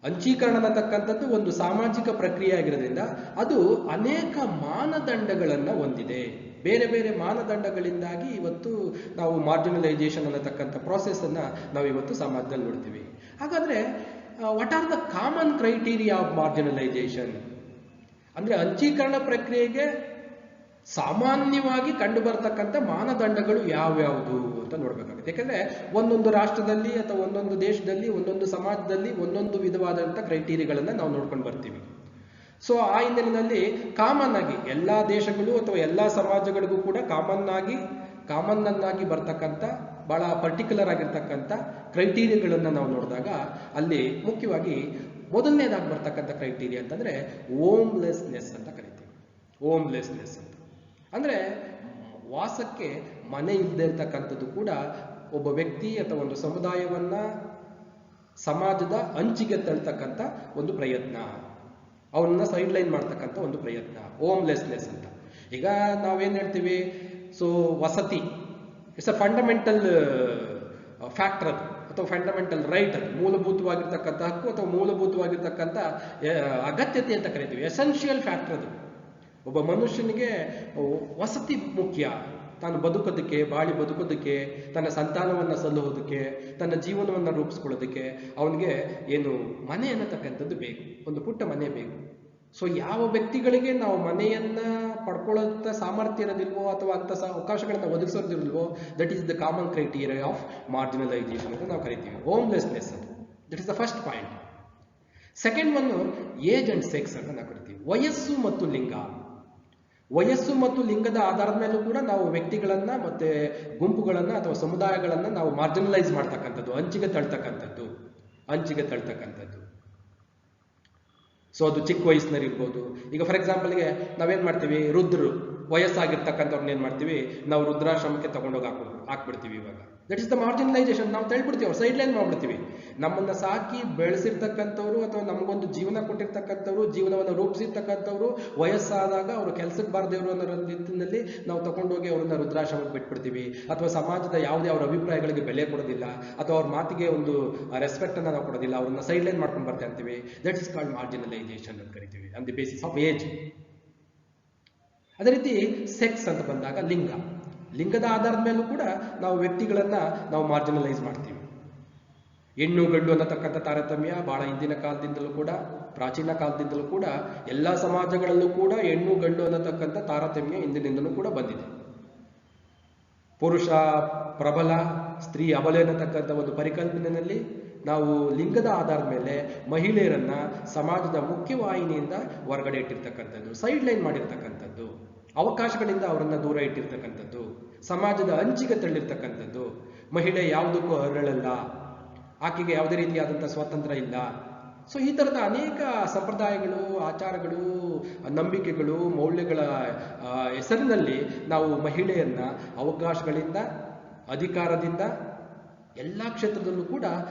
ಅಂಚೀಕರಣ ಅನ್ನತಕ್ಕಂಥದ್ದು ಒಂದು ಸಾಮಾಜಿಕ ಪ್ರಕ್ರಿಯೆ ಆಗಿರೋದ್ರಿಂದ ಅದು ಅನೇಕ ಮಾನದಂಡಗಳನ್ನು ಹೊಂದಿದೆ. ಬೇರೆ ಬೇರೆ ಮಾನದಂಡಗಳಿಂದಾಗಿ ಇವತ್ತು ನಾವು ಮಾರ್ಜಿನಲೈಸೇಷನ್ ಅನ್ನತಕ್ಕಂಥ ಪ್ರಾಸೆಸ್ ಅನ್ನ ನಾವು ಇವತ್ತು ಸಮಾಜದಲ್ಲಿ ನೋಡ್ತೀವಿ. ಹಾಗಾದ್ರೆ what are the common criteria of marginalisation? ಅಂದ್ರೆ ಅಂಚೀಕರಣ ಪ್ರಕ್ರಿಯೆಗೆ ಸಾಮಾನ್ಯವಾಗಿ ಕಂಡು ಬರತಕ್ಕಂಥ ಮಾನದಂಡಗಳು ಯಾವ್ಯಾವುದು ಅಂತ ನೋಡ್ಬೇಕಾಗುತ್ತೆ. ಯಾಕಂದ್ರೆ ಒಂದೊಂದು ರಾಷ್ಟ್ರದಲ್ಲಿ ಅಥವಾ ಒಂದೊಂದು ದೇಶದಲ್ಲಿ ಒಂದೊಂದು ಸಮಾಜದಲ್ಲಿ ಒಂದೊಂದು ವಿಧವಾದಂಥ ಕ್ರೈಟೀರಿಯಾಗಳನ್ನ ನಾವು ನೋಡ್ಕೊಂಡು ಬರ್ತೀವಿ. ಸೊ ಆ ಹಿನ್ನೆಲೆಯಲ್ಲಿ ಕಾಮನ್ ಆಗಿ ಎಲ್ಲಾ ದೇಶಗಳು ಅಥವಾ ಎಲ್ಲಾ ಸಮಾಜಗಳಿಗೂ ಕೂಡ ಕಾಮನ್ ಆಗಿ ಬರ್ತಕ್ಕಂಥ ಬಹಳ ಪರ್ಟಿಕ್ಯುಲರ್ ಆಗಿರ್ತಕ್ಕಂಥ ಕ್ರೈಟೀರಿಯಾಗಳನ್ನ ನಾವು ನೋಡಿದಾಗ ಅಲ್ಲಿ ಮುಖ್ಯವಾಗಿ ಮೊದಲನೇದಾಗಿ ಬರ್ತಕ್ಕಂಥ ಕ್ರೈಟೀರಿಯಾ ಅಂತಂದ್ರೆ ಹೋಮ್ಲೆಸ್ನೆಸ್ ಅಂತ ಕರಿತೀವಿ. ಹೋಮ್ಲೆಸ್ನೆಸ್ ಅಂತ ಅಂದ್ರೆ ವಾಸಕ್ಕೆ ಮನೆ ಇಲ್ಲದೆ ಇರ್ತಕ್ಕಂಥದ್ದು ಕೂಡ ಒಬ್ಬ ವ್ಯಕ್ತಿ ಅಥವಾ ಒಂದು ಸಮುದಾಯವನ್ನ ಸಮಾಜದ ಅಂಚಿಗೆ ತಳ್ತಕ್ಕಂಥ ಒಂದು ಪ್ರಯತ್ನ, ಅವನ್ನ ಸೈಡ್ ಲೈನ್ ಮಾಡ್ತಕ್ಕಂಥ ಒಂದು ಪ್ರಯತ್ನ, ಹೋಮ್ಲೆಸ್ನೆಸ್ ಅಂತ. ಈಗ ನಾವೇನ್ ಹೇಳ್ತೀವಿ, ಸೊ ವಸತಿ ಇಟ್ಸ್ ಅ ಫಂಡಮೆಂಟಲ್ ಫ್ಯಾಕ್ಟರ್ ಅದು, ಅಥವಾ ಫಂಡಮೆಂಟಲ್ ರೈಟ್ ಅದು, ಮೂಲಭೂತವಾಗಿರ್ತಕ್ಕಂಥ ಹಕ್ಕು ಅಥವಾ ಮೂಲಭೂತವಾಗಿರ್ತಕ್ಕಂಥ ಅಗತ್ಯತೆ ಅಂತ ಕರಿತೀವಿ. ಎಸೆನ್ಷಿಯಲ್ ಫ್ಯಾಕ್ಟರ್ ಅದು. ಒಬ್ಬ ಮನುಷ್ಯನಿಗೆ ವಸತಿ ಮುಖ್ಯ. ತಾನು ಬದುಕೋದಕ್ಕೆ, ಬಾಳಿ ಬದುಕೋದಕ್ಕೆ, ತನ್ನ ಸಂತಾನವನ್ನ ಸಲ್ಲುವುದಕ್ಕೆ, ತನ್ನ ಜೀವನವನ್ನ ರೂಪಿಸ್ಕೊಳ್ಳೋದಕ್ಕೆ ಅವನಿಗೆ ಏನು ಮನೆ ಅನ್ನತಕ್ಕಂಥದ್ದು ಬೇಕು, ಒಂದು ಪುಟ್ಟ ಮನೆ ಬೇಕು. ಸೊ ಯಾವ ವ್ಯಕ್ತಿಗಳಿಗೆ ನಾವು ಮನೆಯನ್ನ ಪಡ್ಕೊಳ್ಳೋಂಥ ಸಾಮರ್ಥ್ಯ ಇರೋದಿಲ್ವೋ ಅಥವಾ ಅಂತ ಅವಕಾಶಗಳನ್ನ ಒದಗಿಸೋದಿಲ್ವೋ, that is the common criteria of marginalisation ಅಂತ ನಾವು ಕರಿತೀವಿ. ಹೋಮ್ಲೆಸ್ನೆಸ್ ಅದು, that is the first point. Second one age and sex ಅಂತ ನಾವು ಕರಿತೀವಿ. ವಯಸ್ಸು ಮತ್ತು ಲಿಂಗ. ವಯಸ್ಸು ಮತ್ತು ಲಿಂಗದ ಆಧಾರದ ಮೇಲೂ ಕೂಡ ನಾವು ವ್ಯಕ್ತಿಗಳನ್ನ ಮತ್ತೆ ಗುಂಪುಗಳನ್ನ ಅಥವಾ ಸಮುದಾಯಗಳನ್ನ ನಾವು ಮಾರ್ಜಿನಲೈಸ್ ಮಾಡ್ತಕ್ಕಂಥದ್ದು, ಅಂಚಿಗೆ ತಳ್ತಕ್ಕಂಥದ್ದು. ಸೊ ಅದು ಚಿಕ್ಕ ವಯಸ್ಸಿನಲ್ಲಿ ಇರ್ಬೋದು. ಈಗ ಫಾರ್ ಎಕ್ಸಾಂಪಲ್ಗೆ ನಾವೇನ್ ಮಾಡ್ತೀವಿ, ವಯಸ್ಸಾಗಿರ್ತಕ್ಕಂಥವ್ರನ್ನ ಏನ್ ಮಾಡ್ತೀವಿ ನಾವು, ವೃದ್ಧಾಶ್ರಮಕ್ಕೆ ತಗೊಂಡೋಗಿ ಹಾಕ್ಬಿಡ್ತೀವಿ. ಇವಾಗ ದಟ್ ಇಸ್ ದ ಮಾರ್ಜಿನಲೈಸೇಷನ್. ನಾವು ತಳ್ಬಿಡ್ತೀವಿ, ಅವ್ರು ಸೈಡ್ ಲೈನ್ ಮಾಡ್ಬಿಡ್ತೀವಿ. ನಮ್ಮನ್ನ ಸಾಕಿ ಬೆಳೆಸಿರ್ತಕ್ಕಂಥವ್ರು ಅಥವಾ ನಮಗೊಂದು ಜೀವನ ಕೊಟ್ಟಿರ್ತಕ್ಕಂಥವ್ರು, ಜೀವನವನ್ನು ರೂಪಿಸಿರ್ತಕ್ಕಂಥವ್ರು ವಯಸ್ಸಾದಾಗ ಅವರು ಕೆಲ್ಸಕ್ಕೆ ಬಾರದೇವರು ಅನ್ನೋ ನಿಟ್ಟಿನಲ್ಲಿ ನಾವು ತಗೊಂಡೋಗಿ ಅವ್ರನ್ನ ವೃದ್ಧಾಶ್ರಮಕ್ಕೆ ಬಿಟ್ಬಿಡ್ತೀವಿ. ಅಥವಾ ಸಮಾಜದ ಯಾವುದೇ ಅವ್ರ ಅಭಿಪ್ರಾಯಗಳಿಗೆ ಬೆಲೆ ಕೊಡೋದಿಲ್ಲ, ಅಥವಾ ಅವ್ರ ಮಾತಿಗೆ ಒಂದು ರೆಸ್ಪೆಕ್ಟ್ ಅನ್ನ ನಾವು ಕೊಡೋದಿಲ್ಲ, ಅವ್ರನ್ನ ಸೈಡ್ ಲೈನ್ ಮಾಡ್ಕೊಂಡು ಬರ್ತಾ ಇರ್ತೀವಿ. ದಟ್ ಇಸ್ ಕಾಲ್ಡ್ ಮಾರ್ಜಿನಲೈಸೇಷನ್ ಅಂತ ಕರಿತೀವಿ, on the basis of age. ಅದೇ ರೀತಿ ಸೆಕ್ಸ್ ಅಂತ ಬಂದಾಗ ಲಿಂಗದ ಆಧಾರದ ಮೇಲೂ ಕೂಡ ನಾವು ವ್ಯಕ್ತಿಗಳನ್ನ ನಾವು ಮಾರ್ಜಿನಲೈಸ್ ಮಾಡ್ತೀವಿ. ಹೆಣ್ಣು ಗಂಡು ಅನ್ನತಕ್ಕಂಥ ತಾರತಮ್ಯ ಬಹಳ ಹಿಂದಿನ ಕಾಲದಿಂದಲೂ ಕೂಡ, ಪ್ರಾಚೀನ ಕಾಲದಿಂದಲೂ ಕೂಡ ಎಲ್ಲ ಸಮಾಜಗಳಲ್ಲೂ ಕೂಡ ಹೆಣ್ಣು ಗಂಡು ಅನ್ನತಕ್ಕಂಥ ತಾರತಮ್ಯ ಹಿಂದಿನಿಂದಲೂ ಕೂಡ ಬಂದಿದೆ. ಪುರುಷ ಪ್ರಬಲ, ಸ್ತ್ರೀ ಅಬಲೆ ಅನ್ನತಕ್ಕಂಥ ಒಂದು ಪರಿಕಲ್ಪನೆಯಲ್ಲಿ ನಾವು ಲಿಂಗದ ಆಧಾರದ ಮೇಲೆ ಮಹಿಳೆಯರನ್ನ ಸಮಾಜದ ಮುಖ್ಯವಾಹಿನಿಯಿಂದ ಹೊರಗಡೆ ಇಟ್ಟಿರ್ತಕ್ಕಂಥದ್ದು, ಸೈಡ್ ಲೈನ್ ಮಾಡಿರ್ತಕ್ಕಂಥದ್ದು, ಅವಕಾಶಗಳಿಂದ ಅವರನ್ನ ದೂರ ಇಟ್ಟಿರ್ತಕ್ಕಂಥದ್ದು, ಸಮಾಜದ ಅಂಚಿಗೆ ತಳ್ಳಿರ್ತಕ್ಕಂಥದ್ದು. ಮಹಿಳೆ ಯಾವುದಕ್ಕೂ ಅರಳಲ್ಲ, ಆಕೆಗೆ ಯಾವುದೇ ರೀತಿಯಾದಂಥ ಸ್ವಾತಂತ್ರ್ಯ ಇಲ್ಲ. ಸೊ ಈ ತರದ ಅನೇಕ ಸಂಪ್ರದಾಯಗಳು, ಆಚಾರಗಳು, ನಂಬಿಕೆಗಳು, ಮೌಲ್ಯಗಳ ಹೆಸರಿನಲ್ಲಿ ನಾವು ಮಹಿಳೆಯನ್ನ ಅವಕಾಶಗಳಿಂದ, ಅಧಿಕಾರದಿಂದ ಎಲ್ಲ ಕ್ಷೇತ್ರದಲ್ಲೂ ಕೂಡ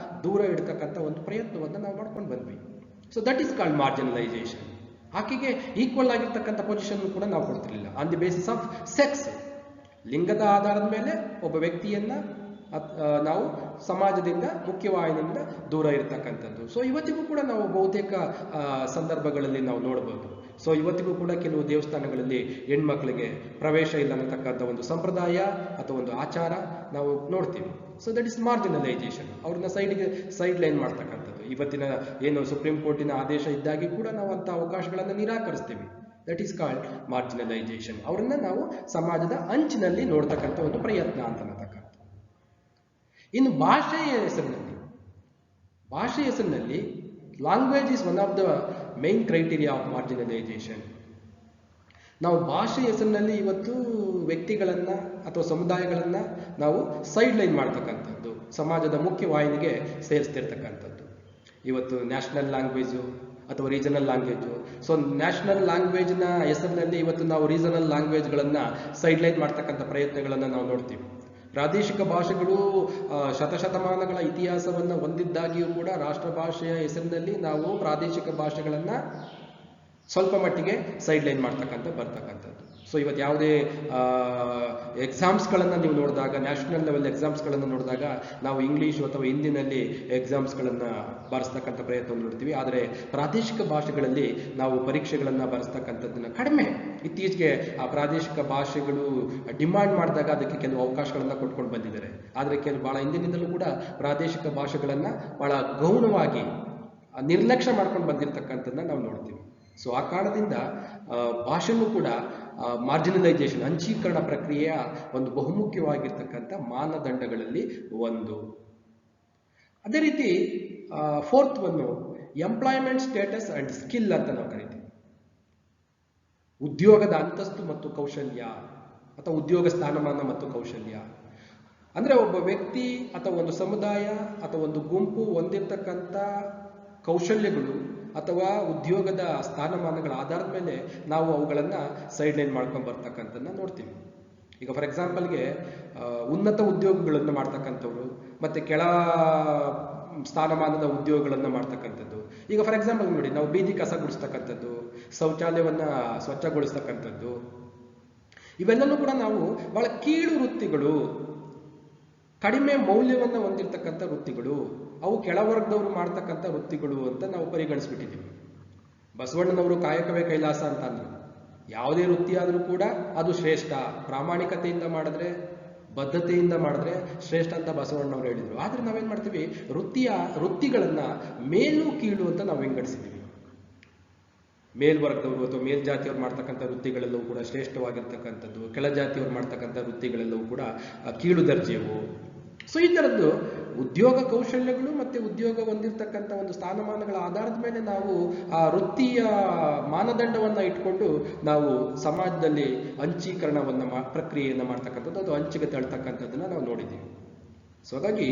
ದೂರ ಇಡ್ತಕ್ಕಂಥ ಒಂದು ಪ್ರಯತ್ನವನ್ನು ನಾವು ಮಾಡ್ಕೊಂಡು ಬಂದ್ವಿ. So that is called marginalisation. ಆಕೆಗೆ ಈಕ್ವಲ್ ಆಗಿರ್ತಕ್ಕಂಥ ಪೊಸಿಷನ್ ಕೂಡ ನಾವು ಕೊಡ್ತಿರ್ಲಿಲ್ಲ. On the basis of sex, ಲಿಂಗದ ಆಧಾರದ ಮೇಲೆ ಒಬ್ಬ ವ್ಯಕ್ತಿಯನ್ನ ನಾವು ಸಮಾಜದಿಂದ, ಮುಖ್ಯವಾಹಿನಿಯಿಂದ ದೂರ ಇರತಕ್ಕಂಥದ್ದು. ಸೊ ಇವತ್ತಿಗೂ ಕೂಡ ನಾವು ಬಹುತೇಕ ಸಂದರ್ಭಗಳಲ್ಲಿ ನಾವು ನೋಡಬಹುದು. ಸೊ ಇವತ್ತಿಗೂ ಕೂಡ ಕೆಲವು ದೇವಸ್ಥಾನಗಳಲ್ಲಿ ಹೆಣ್ಮಕ್ಳಿಗೆ ಪ್ರವೇಶ ಇಲ್ಲ ಅನ್ನತಕ್ಕಂಥ ಒಂದು ಸಂಪ್ರದಾಯ ಅಥವಾ ಒಂದು ಆಚಾರ ನಾವು ನೋಡ್ತೀವಿ. So that is marginalisation. ಅವ್ರನ್ನ ಸೈಡ್ ಲೈನ್ ಮಾಡ್ತಕ್ಕಂಥದ್ದು. ಇವತ್ತಿನ ಏನು ಸುಪ್ರೀಂ ಕೋರ್ಟಿನ ಆದೇಶ ಇದ್ದಾಗಿ ಕೂಡ ನಾವು ಅಂತ ಅವಕಾಶಗಳನ್ನು ನಿರಾಕರಿಸ್ತೀವಿ. That is called marginalisation. ಅವ್ರನ್ನ ನಾವು ಸಮಾಜದ ಅಂಚಿನಲ್ಲಿ ನೋಡ್ತಕ್ಕಂಥ ಒಂದು ಪ್ರಯತ್ನ ಅಂತ ಅನ್ನತಕ್ಕಂಥ. ಇನ್ನು ಭಾಷೆಯ ಹೆಸರಿನಲ್ಲಿ language is one of the main criteria of marginalisation. ನಾವು ಭಾಷೆ ಹೆಸರಿನಲ್ಲಿ ಇವತ್ತು ವ್ಯಕ್ತಿಗಳನ್ನ ಅಥವಾ ಸಮುದಾಯಗಳನ್ನ ನಾವು ಸೈಡ್ ಲೈನ್ ಮಾಡ್ತಕ್ಕಂಥದ್ದು, ಸಮಾಜದ ಮುಖ್ಯವಾಹಿನಿಗೆ ಸೇರಿಸ್ತಿರ್ತಕ್ಕಂಥದ್ದು. ಇವತ್ತು ನ್ಯಾಷನಲ್ ಲ್ಯಾಂಗ್ವೇಜು ಅಥವಾ ರೀಜನಲ್ ಲ್ಯಾಂಗ್ವೇಜು. ಸೊ ನ್ಯಾಷನಲ್ ಲ್ಯಾಂಗ್ವೇಜ್ನ ಹೆಸರಿನಲ್ಲಿ ಇವತ್ತು ನಾವು ರೀಜನಲ್ ಲ್ಯಾಂಗ್ವೇಜ್ಗಳನ್ನು ಸೈಡ್ಲೈನ್ ಮಾಡ್ತಕ್ಕಂಥ ಪ್ರಯತ್ನಗಳನ್ನು ನಾವು ನೋಡ್ತೀವಿ. ಪ್ರಾದೇಶಿಕ ಭಾಷೆಗಳು ಶತಶತಮಾನಗಳ ಇತಿಹಾಸವನ್ನು ಹೊಂದಿದ್ದಾಗಿಯೂ ಕೂಡ ರಾಷ್ಟ್ರ ಭಾಷೆಯ ಹೆಸರಿನಲ್ಲಿ ನಾವು ಪ್ರಾದೇಶಿಕ ಭಾಷೆಗಳನ್ನು ಸ್ವಲ್ಪ ಮಟ್ಟಿಗೆ ಸೈಡ್ಲೈನ್ ಬರ್ತಕ್ಕಂಥದ್ದು. ಸೊ ಇವತ್ತು ಯಾವುದೇ ಎಕ್ಸಾಮ್ಸ್ಗಳನ್ನು ನೀವು ನೋಡಿದಾಗ, ನ್ಯಾಷನಲ್ ಲೆವೆಲ್ ಎಕ್ಸಾಮ್ಸ್ಗಳನ್ನು ನೋಡಿದಾಗ ನಾವು ಇಂಗ್ಲೀಷು ಅಥವಾ ಹಿಂದಿನಲ್ಲಿ ಎಕ್ಸಾಮ್ಸ್ಗಳನ್ನು ಬರೆಸ್ತಕ್ಕಂಥ ಪ್ರಯತ್ನವನ್ನು ನೋಡ್ತೀವಿ. ಆದರೆ ಪ್ರಾದೇಶಿಕ ಭಾಷೆಗಳಲ್ಲಿ ನಾವು ಪರೀಕ್ಷೆಗಳನ್ನು ಬರೆಸ್ತಕ್ಕಂಥದ್ದನ್ನು ಕಡಿಮೆ. ಇತ್ತೀಚೆಗೆ ಆ ಪ್ರಾದೇಶಿಕ ಭಾಷೆಗಳು ಡಿಮಾಂಡ್ ಮಾಡಿದಾಗ ಅದಕ್ಕೆ ಕೆಲವು ಅವಕಾಶಗಳನ್ನು ಕೊಟ್ಕೊಂಡು ಬಂದಿದ್ದಾರೆ. ಆದರೆ ಭಾಳ ಹಿಂದಿನಿಂದಲೂ ಕೂಡ ಪ್ರಾದೇಶಿಕ ಭಾಷೆಗಳನ್ನು ಭಾಳ ಗೌಣವಾಗಿ ನಿರ್ಲಕ್ಷ್ಯ ಮಾಡ್ಕೊಂಡು ಬಂದಿರತಕ್ಕಂಥದ್ದನ್ನ ನಾವು ನೋಡ್ತೀವಿ. ಸೊ ಆ ಕಾರಣದಿಂದ ಭಾಷೆನೂ ಕೂಡ ಮಾರ್ಜಿನಲೈಸೇಷನ್, ಅಂಚೀಕರಣ ಪ್ರಕ್ರಿಯೆಯ ಒಂದು ಬಹುಮುಖ್ಯವಾಗಿರ್ತಕ್ಕಂಥ ಮಾನದಂಡಗಳಲ್ಲಿ ಒಂದು. ಅದೇ ರೀತಿ ಫೋರ್ತ್ ಒಂದು ಎಂಪ್ಲಾಯ್ಮೆಂಟ್ ಸ್ಟೇಟಸ್ ಅಂಡ್ ಸ್ಕಿಲ್ ಅಂತ ನಾವು ಕರಿತೀವಿ. ಉದ್ಯೋಗದ ಅಂತಸ್ತು ಮತ್ತು ಕೌಶಲ್ಯ ಅಥವಾ ಉದ್ಯೋಗ ಸ್ಥಾನಮಾನ ಮತ್ತು ಕೌಶಲ್ಯ. ಅಂದ್ರೆ ಒಬ್ಬ ವ್ಯಕ್ತಿ ಅಥವಾ ಒಂದು ಸಮುದಾಯ ಅಥವಾ ಒಂದು ಗುಂಪು ಹೊಂದಿರತಕ್ಕಂಥ ಕೌಶಲ್ಯಗಳು ಅಥವಾ ಉದ್ಯೋಗದ ಸ್ಥಾನಮಾನಗಳ ಆಧಾರದ ಮೇಲೆ ನಾವು ಅವುಗಳನ್ನು ಸೈಡ್ಲೈನ್ ಮಾಡ್ಕೊಂಡು ಬರ್ತಕ್ಕಂಥದ್ದನ್ನ ನೋಡ್ತೀವಿ. ಈಗ ಫಾರ್ ಎಕ್ಸಾಂಪಲ್ಗೆ ಉನ್ನತ ಉದ್ಯೋಗಗಳನ್ನು ಮಾಡ್ತಕ್ಕಂಥವ್ರು ಮತ್ತು ಕೆಳ ಸ್ಥಾನಮಾನದ ಉದ್ಯೋಗಗಳನ್ನು ಮಾಡ್ತಕ್ಕಂಥದ್ದು. ಈಗ ಫಾರ್ ಎಕ್ಸಾಂಪಲ್ ನೋಡಿ, ನಾವು ಬೀದಿ ಕಸ ಗುಡಿಸ್ತಕ್ಕಂಥದ್ದು, ಶೌಚಾಲಯವನ್ನು ಸ್ವಚ್ಛಗೊಳಿಸ್ತಕ್ಕಂಥದ್ದು, ಇವೆಲ್ಲನೂ ಕೂಡ ನಾವು ಬಹಳ ಕೀಳು ವೃತ್ತಿಗಳು, ಕಡಿಮೆ ಮೌಲ್ಯವನ್ನು ಹೊಂದಿರತಕ್ಕಂಥ ವೃತ್ತಿಗಳು, ಅವು ಕೆಳವರ್ಗದವರು ಮಾಡ್ತಕ್ಕಂಥ ವೃತ್ತಿಗಳು ಅಂತ ನಾವು ಪರಿಗಣಿಸ್ಬಿಟ್ಟಿದ್ದೀವಿ. ಬಸವಣ್ಣನವರು ಕಾಯಕವೇ ಕೈಲಾಸ ಅಂತ ಅಂದ್ರು. ಯಾವುದೇ ವೃತ್ತಿ ಆದರೂ ಕೂಡ ಅದು ಶ್ರೇಷ್ಠ, ಪ್ರಾಮಾಣಿಕತೆಯಿಂದ ಮಾಡಿದ್ರೆ, ಬದ್ಧತೆಯಿಂದ ಮಾಡಿದ್ರೆ ಶ್ರೇಷ್ಠ ಅಂತ ಬಸವಣ್ಣನವರು ಹೇಳಿದರು. ಆದರೆ ನಾವೇನು ಮಾಡ್ತೀವಿ, ವೃತ್ತಿಗಳನ್ನು ಮೇಲು ಕೀಳು ಅಂತ ನಾವು ವಿಂಗಡಿಸಿದ್ದೀವಿ. ಮೇಲ್ವರ್ಗದವರು ಅಥವಾ ಮೇಲ್ಜಾತಿಯವ್ರು ಮಾಡ್ತಕ್ಕಂಥ ವೃತ್ತಿಗಳೆಲ್ಲವೂ ಕೂಡ ಶ್ರೇಷ್ಠವಾಗಿರ್ತಕ್ಕಂಥದ್ದು, ಕೆಳಜಾತಿಯವ್ರು ಮಾಡ್ತಕ್ಕಂಥ ವೃತ್ತಿಗಳೆಲ್ಲವೂ ಕೂಡ ಕೀಳು ದರ್ಜೆಯವು. ಸೊ ಈ ಥರದ್ದು ಉದ್ಯೋಗ ಕೌಶಲ್ಯಗಳು ಮತ್ತು ಉದ್ಯೋಗ ಹೊಂದಿರತಕ್ಕಂಥ ಒಂದು ಸ್ಥಾನಮಾನಗಳ ಆಧಾರದ ಮೇಲೆ ನಾವು ಆ ವೃತ್ತಿಯ ಮಾನದಂಡವನ್ನು ಇಟ್ಕೊಂಡು ನಾವು ಸಮಾಜದಲ್ಲಿ ಅಂಚೀಕರಣವನ್ನು ಪ್ರಕ್ರಿಯೆಯನ್ನು ಮಾಡ್ತಕ್ಕಂಥದ್ದು, ಅದು ಅಂಚಿಗೆ ತಳ್ತಕ್ಕಂಥದ್ದನ್ನು ನಾವು ನೋಡಿದ್ದೀವಿ. ಸೊ ಹಾಗಾಗಿ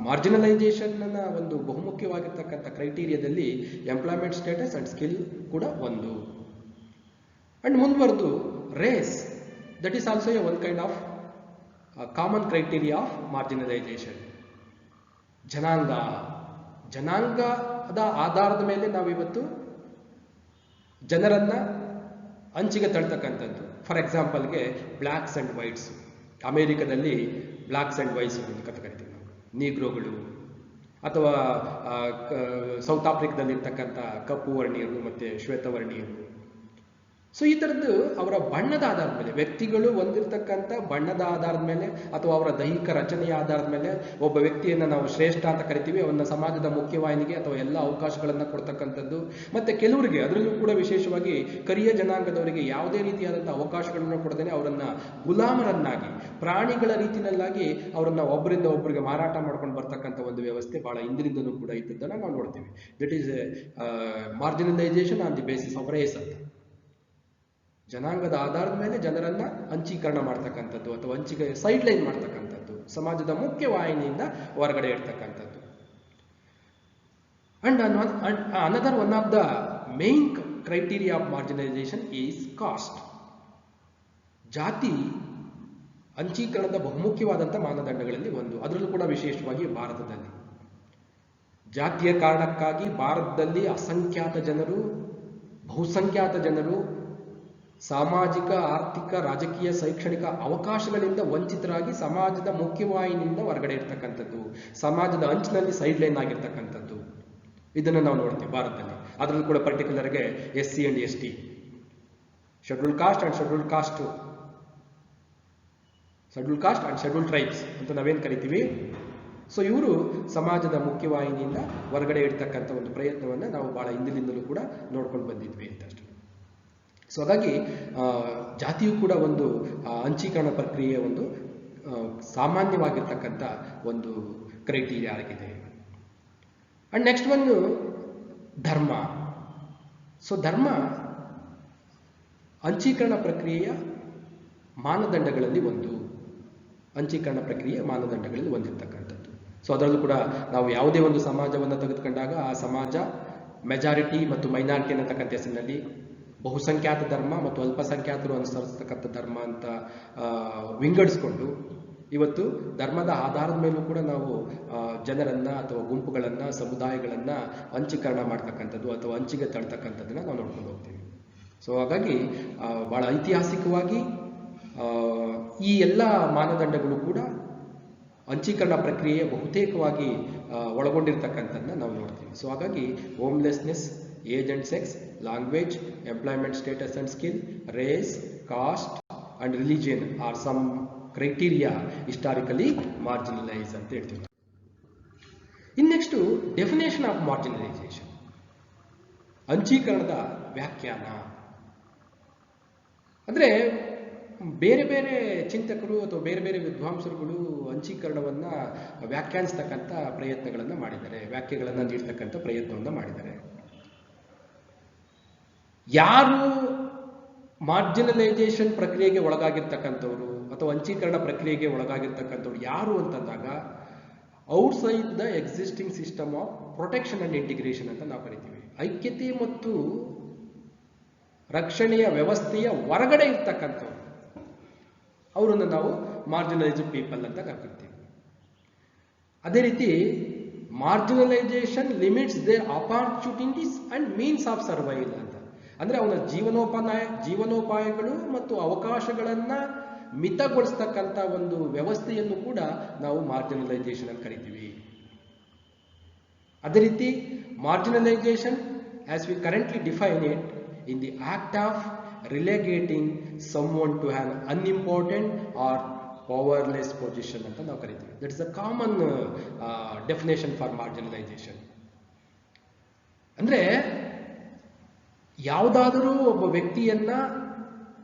ಮಾರ್ಜಿನಲೈಸೇಷನ್ನ ಒಂದು ಬಹುಮುಖ್ಯವಾಗಿರ್ತಕ್ಕಂಥ ಕ್ರೈಟೀರಿಯಾದಲ್ಲಿ ಎಂಪ್ಲಾಯ್ಮೆಂಟ್ ಸ್ಟೇಟಸ್ ಅಂಡ್ ಸ್ಕಿಲ್ ಕೂಡ ಒಂದು. ಅಂಡ್ ಮುಂದುವರೆದು race, that is also a one kind of common criteria of marginalisation. ಜನಾಂಗದ ಆಧಾರದ ಮೇಲೆ ನಾವಿವತ್ತು ಜನರನ್ನ ಅಂಚಿಗೆ ತಳ್ತಕ್ಕಂಥದ್ದು. ಫಾರ್ ಎಕ್ಸಾಂಪಲ್ಗೆ ಬ್ಲ್ಯಾಕ್ಸ್ ಅಂಡ್ ವೈಟ್ಸ್, ಅಮೇರಿಕದಲ್ಲಿ ಬ್ಲ್ಯಾಕ್ಸ್ ಅಂಡ್ ವೈಟ್ಸ್ ಅಂತ ಕರಿತೀವಿ ನಾವು, ನೀಗ್ರೋಗಳು, ಅಥವಾ ಸೌತ್ ಆಫ್ರಿಕಾದಲ್ಲಿ ಇರ್ತಕ್ಕಂಥ ಕಪ್ಪು ವರ್ಣೀಯರು ಮತ್ತು ಶ್ವೇತವರ್ಣೀಯರು. ಸೊ ಈ ಥರದ್ದು ಅವರ ಬಣ್ಣದ ಆಧಾರದ ಮೇಲೆ, ವ್ಯಕ್ತಿಗಳು ಹೊಂದಿರತಕ್ಕಂಥ ಬಣ್ಣದ ಆಧಾರದ ಮೇಲೆ ಅಥವಾ ಅವರ ದೈಹಿಕ ರಚನೆಯ ಆಧಾರದ ಮೇಲೆ ಒಬ್ಬ ವ್ಯಕ್ತಿಯನ್ನು ನಾವು ಶ್ರೇಷ್ಠ ಅಂತ ಕರಿತೀವಿ. ಅವನ್ನ ಸಮಾಜದ ಮುಖ್ಯವಾಹಿನಿಗೆ ಅಥವಾ ಎಲ್ಲ ಅವಕಾಶಗಳನ್ನು ಕೊಡ್ತಕ್ಕಂಥದ್ದು. ಮತ್ತು ಕೆಲವರಿಗೆ, ಅದರಲ್ಲೂ ಕೂಡ ವಿಶೇಷವಾಗಿ ಕರಿಯ ಜನಾಂಗದವರಿಗೆ ಯಾವುದೇ ರೀತಿಯಾದಂಥ ಅವಕಾಶಗಳನ್ನು ಕೊಡದೇನೆ ಅವರನ್ನು ಗುಲಾಮರನ್ನಾಗಿ, ಪ್ರಾಣಿಗಳ ರೀತಿಯಲ್ಲಾಗಿ ಅವರನ್ನು ಒಬ್ಬರಿಂದ ಒಬ್ಬರಿಗೆ ಮಾರಾಟ ಮಾಡ್ಕೊಂಡು ಬರ್ತಕ್ಕಂಥ ಒಂದು ವ್ಯವಸ್ಥೆ ಭಾಳ ಹಿಂದಿನಿಂದಲೂ ಕೂಡ ಇದ್ದದ್ದನ್ನು ನಾವು ನೋಡ್ತೀವಿ. That is marginalisation on the basis of race ಅಂತ. ಜನಾಂಗದ ಆಧಾರದ ಮೇಲೆ ಜನರನ್ನ ಅಂಚೀಕರಣ ಮಾಡ್ತಕ್ಕಂಥದ್ದು ಅಥವಾ ಅಂಚಿಗೆ ಸೈಡ್ಲೈನ್ ಮಾಡ್ತಕ್ಕಂಥದ್ದು, ಸಮಾಜದ ಮುಖ್ಯವಾಹಿನಿಯಿಂದ ಹೊರಗಡೆ ಇರ್ತಕ್ಕಂಥದ್ದು. And another one of the main criteria of marginalisation is caste. ಜಾತಿ ಅಂಚೀಕರಣದ ಬಹುಮುಖ್ಯವಾದಂಥ ಮಾನದಂಡಗಳಲ್ಲಿ ಒಂದು. ಅದರಲ್ಲೂ ಕೂಡ ವಿಶೇಷವಾಗಿ ಭಾರತದಲ್ಲಿ ಜಾತಿಯ ಕಾರಣಕ್ಕಾಗಿ ಭಾರತದಲ್ಲಿ ಅಸಂಖ್ಯಾತ ಜನರು, ಬಹುಸಂಖ್ಯಾತ ಜನರು ಸಾಮಾಜಿಕ, ಆರ್ಥಿಕ, ರಾಜಕೀಯ, ಶೈಕ್ಷಣಿಕ ಅವಕಾಶಗಳಿಂದ ವಂಚಿತರಾಗಿ ಸಮಾಜದ ಮುಖ್ಯವಾಹಿನಿಯಿಂದ ಹೊರಗಡೆ ಇರ್ತಕ್ಕಂಥದ್ದು, ಸಮಾಜದ ಅಂಚಿನಲ್ಲಿ ಸೈಡ್ಲೈನ್ ಆಗಿರ್ತಕ್ಕಂಥದ್ದು, ಇದನ್ನು ನಾವು ನೋಡ್ತೀವಿ ಭಾರತದಲ್ಲಿ. ಅದರಲ್ಲೂ ಕೂಡ ಪರ್ಟಿಕ್ಯುಲರ್ಗೆ SC and ST, schedule caste and schedule caste and schedule tribes ಅಂತ ನಾವೇನು ಕರಿತೀವಿ. ಸೊ ಇವರು ಸಮಾಜದ ಮುಖ್ಯವಾಹಿನಿಯಿಂದ ಹೊರಗಡೆ ಇಡ್ತಕ್ಕಂಥ ಒಂದು ಪ್ರಯತ್ನವನ್ನು ನಾವು ಭಾಳ ಹಿಂದಿನಿಂದಲೂ ಕೂಡ ನೋಡ್ಕೊಂಡು ಬಂದಿದ್ವಿ ಅಂತಷ್ಟೇ. ಸೊ ಹಾಗಾಗಿ ಜಾತಿಯು ಕೂಡ ಒಂದು ಅಂಚೀಕರಣ ಪ್ರಕ್ರಿಯೆಯ ಒಂದು ಸಾಮಾನ್ಯವಾಗಿರ್ತಕ್ಕಂಥ ಒಂದು ಕ್ರೈಟೀರಿಯಾ ಆಗಿದೆ. ಅಂಡ್ ನೆಕ್ಸ್ಟ್ ಒಂದು ಧರ್ಮ. ಸೊ ಧರ್ಮ ಅಂಚೀಕರಣ ಪ್ರಕ್ರಿಯೆಯ ಮಾನದಂಡಗಳಲ್ಲಿ ಒಂದು, ಅಂಚೀಕರಣ ಪ್ರಕ್ರಿಯೆಯ ಮಾನದಂಡಗಳಲ್ಲಿ ಒಂದಿರ್ತಕ್ಕಂಥದ್ದು. ಸೊ ಅದರಲ್ಲೂ ಕೂಡ ನಾವು ಯಾವುದೇ ಒಂದು ಸಮಾಜವನ್ನು ತೆಗೆದುಕೊಂಡಾಗ ಆ ಸಮಾಜ ಮೆಜಾರಿಟಿ ಮತ್ತು ಮೈನಾರಿಟಿ ಅನ್ನತಕ್ಕಂಥ ಹೆಸರಿನಲ್ಲಿ ಬಹುಸಂಖ್ಯಾತ ಧರ್ಮ ಮತ್ತು ಅಲ್ಪಸಂಖ್ಯಾತರು ಅನುಸರಿಸ್ತಕ್ಕಂಥ ಧರ್ಮ ಅಂತ ವಿಂಗಡಿಸ್ಕೊಂಡು ಇವತ್ತು ಧರ್ಮದ ಆಧಾರದ ಮೇಲೂ ಕೂಡ ನಾವು ಜನರನ್ನ ಅಥವಾ ಗುಂಪುಗಳನ್ನ ಸಮುದಾಯಗಳನ್ನ ಅಂಚೀಕರಣ ಮಾಡ್ತಕ್ಕಂಥದ್ದು ಅಥವಾ ಅಂಚಿಗೆ ತಳ್ತಕ್ಕಂಥದ್ದನ್ನ ನಾವು ನೋಡ್ಕೊಂಡು ಹೋಗ್ತೀವಿ. ಸೊ ಹಾಗಾಗಿ ಬಹಳ ಐತಿಹಾಸಿಕವಾಗಿ ಈ ಎಲ್ಲ ಮಾನದಂಡಗಳು ಕೂಡ ಅಂಚೀಕರಣ ಪ್ರಕ್ರಿಯೆ ಬಹುತೇಕವಾಗಿ ಒಳಗೊಂಡಿರ್ತಕ್ಕಂಥದ್ದನ್ನ ನಾವು ನೋಡ್ತೀವಿ. ಸೊ ಹಾಗಾಗಿ homelessness, age and sex, language, employment status and skill, race, caste and religion are some criteria historically marginalise ಅಂತ ಹೇಳ್ತೀವಿ. ನೆಕ್ಸ್ಟ್ ಡೆಫಿನೇಷನ್ ಆಫ್ ಮಾರ್ಜಿನಲೈಸೇಷನ್, ಅಂಚೀಕರಣದ ವ್ಯಾಖ್ಯಾನ. ಅಂದ್ರೆ ಬೇರೆ ಬೇರೆ ಚಿಂತಕರು ಅಥವಾ ಬೇರೆ ಬೇರೆ ವಿದ್ವಾಂಸರುಗಳು ಅಂಚೀಕರಣವನ್ನ ವ್ಯಾಖ್ಯಾನಿಸ್ತಕ್ಕಂಥ ಪ್ರಯತ್ನಗಳನ್ನ ಮಾಡಿದ್ದಾರೆ, ವ್ಯಾಖ್ಯೆಗಳನ್ನ ನೀಡ್ತಕ್ಕಂಥ ಪ್ರಯತ್ನವನ್ನ ಮಾಡಿದ್ದಾರೆ. ಯಾರು ಮಾರ್ಜಿನಲೈಸೇಷನ್ ಪ್ರಕ್ರಿಯೆಗೆ ಒಳಗಾಗಿರ್ತಕ್ಕಂಥವ್ರು ಅಥವಾ ಅಂಚೀಕರಣ ಪ್ರಕ್ರಿಯೆಗೆ ಒಳಗಾಗಿರ್ತಕ್ಕಂಥವ್ರು ಯಾರು ಅಂತಂದಾಗ outside the existing system of protection and integration ಅಂತ ನಾವು ಕರಿತೀವಿ. ಐಕ್ಯತೆ ಮತ್ತು ರಕ್ಷಣೆಯ ವ್ಯವಸ್ಥೆಯ ಹೊರಗಡೆ ಇರ್ತಕ್ಕಂಥವ್ರು, ಅವರನ್ನು ನಾವು ಮಾರ್ಜಿನಲೈಸ್ಡ್ ಪೀಪಲ್ ಅಂತ ಕರಿತೀವಿ. ಅದೇ ರೀತಿ marginalisation limits their opportunities and means of survival ಅಂತ, ಅಂದ್ರೆ ಅವನ ಜೀವನೋಪಾಯಗಳು ಮತ್ತು ಅವಕಾಶಗಳನ್ನ ಮಿತಗೊಳಿಸ್ತಕ್ಕಂಥ ಒಂದು ವ್ಯವಸ್ಥೆಯನ್ನು ಕೂಡ ನಾವು ಮಾರ್ಜಿನಲೈಸೇಷನ್ ಅಂತ ಕರಿತೀವಿ. ಅದೇ ರೀತಿ marginalisation as we currently define it in the act of relegating someone to an unimportant or powerless position ಅಂತ ನಾವು ಕರಿತೀವಿ. That is a common definition for marginalisation. ಅಂದ್ರೆ ಯಾವುದಾದರೂ ಒಬ್ಬ ವ್ಯಕ್ತಿಯನ್ನ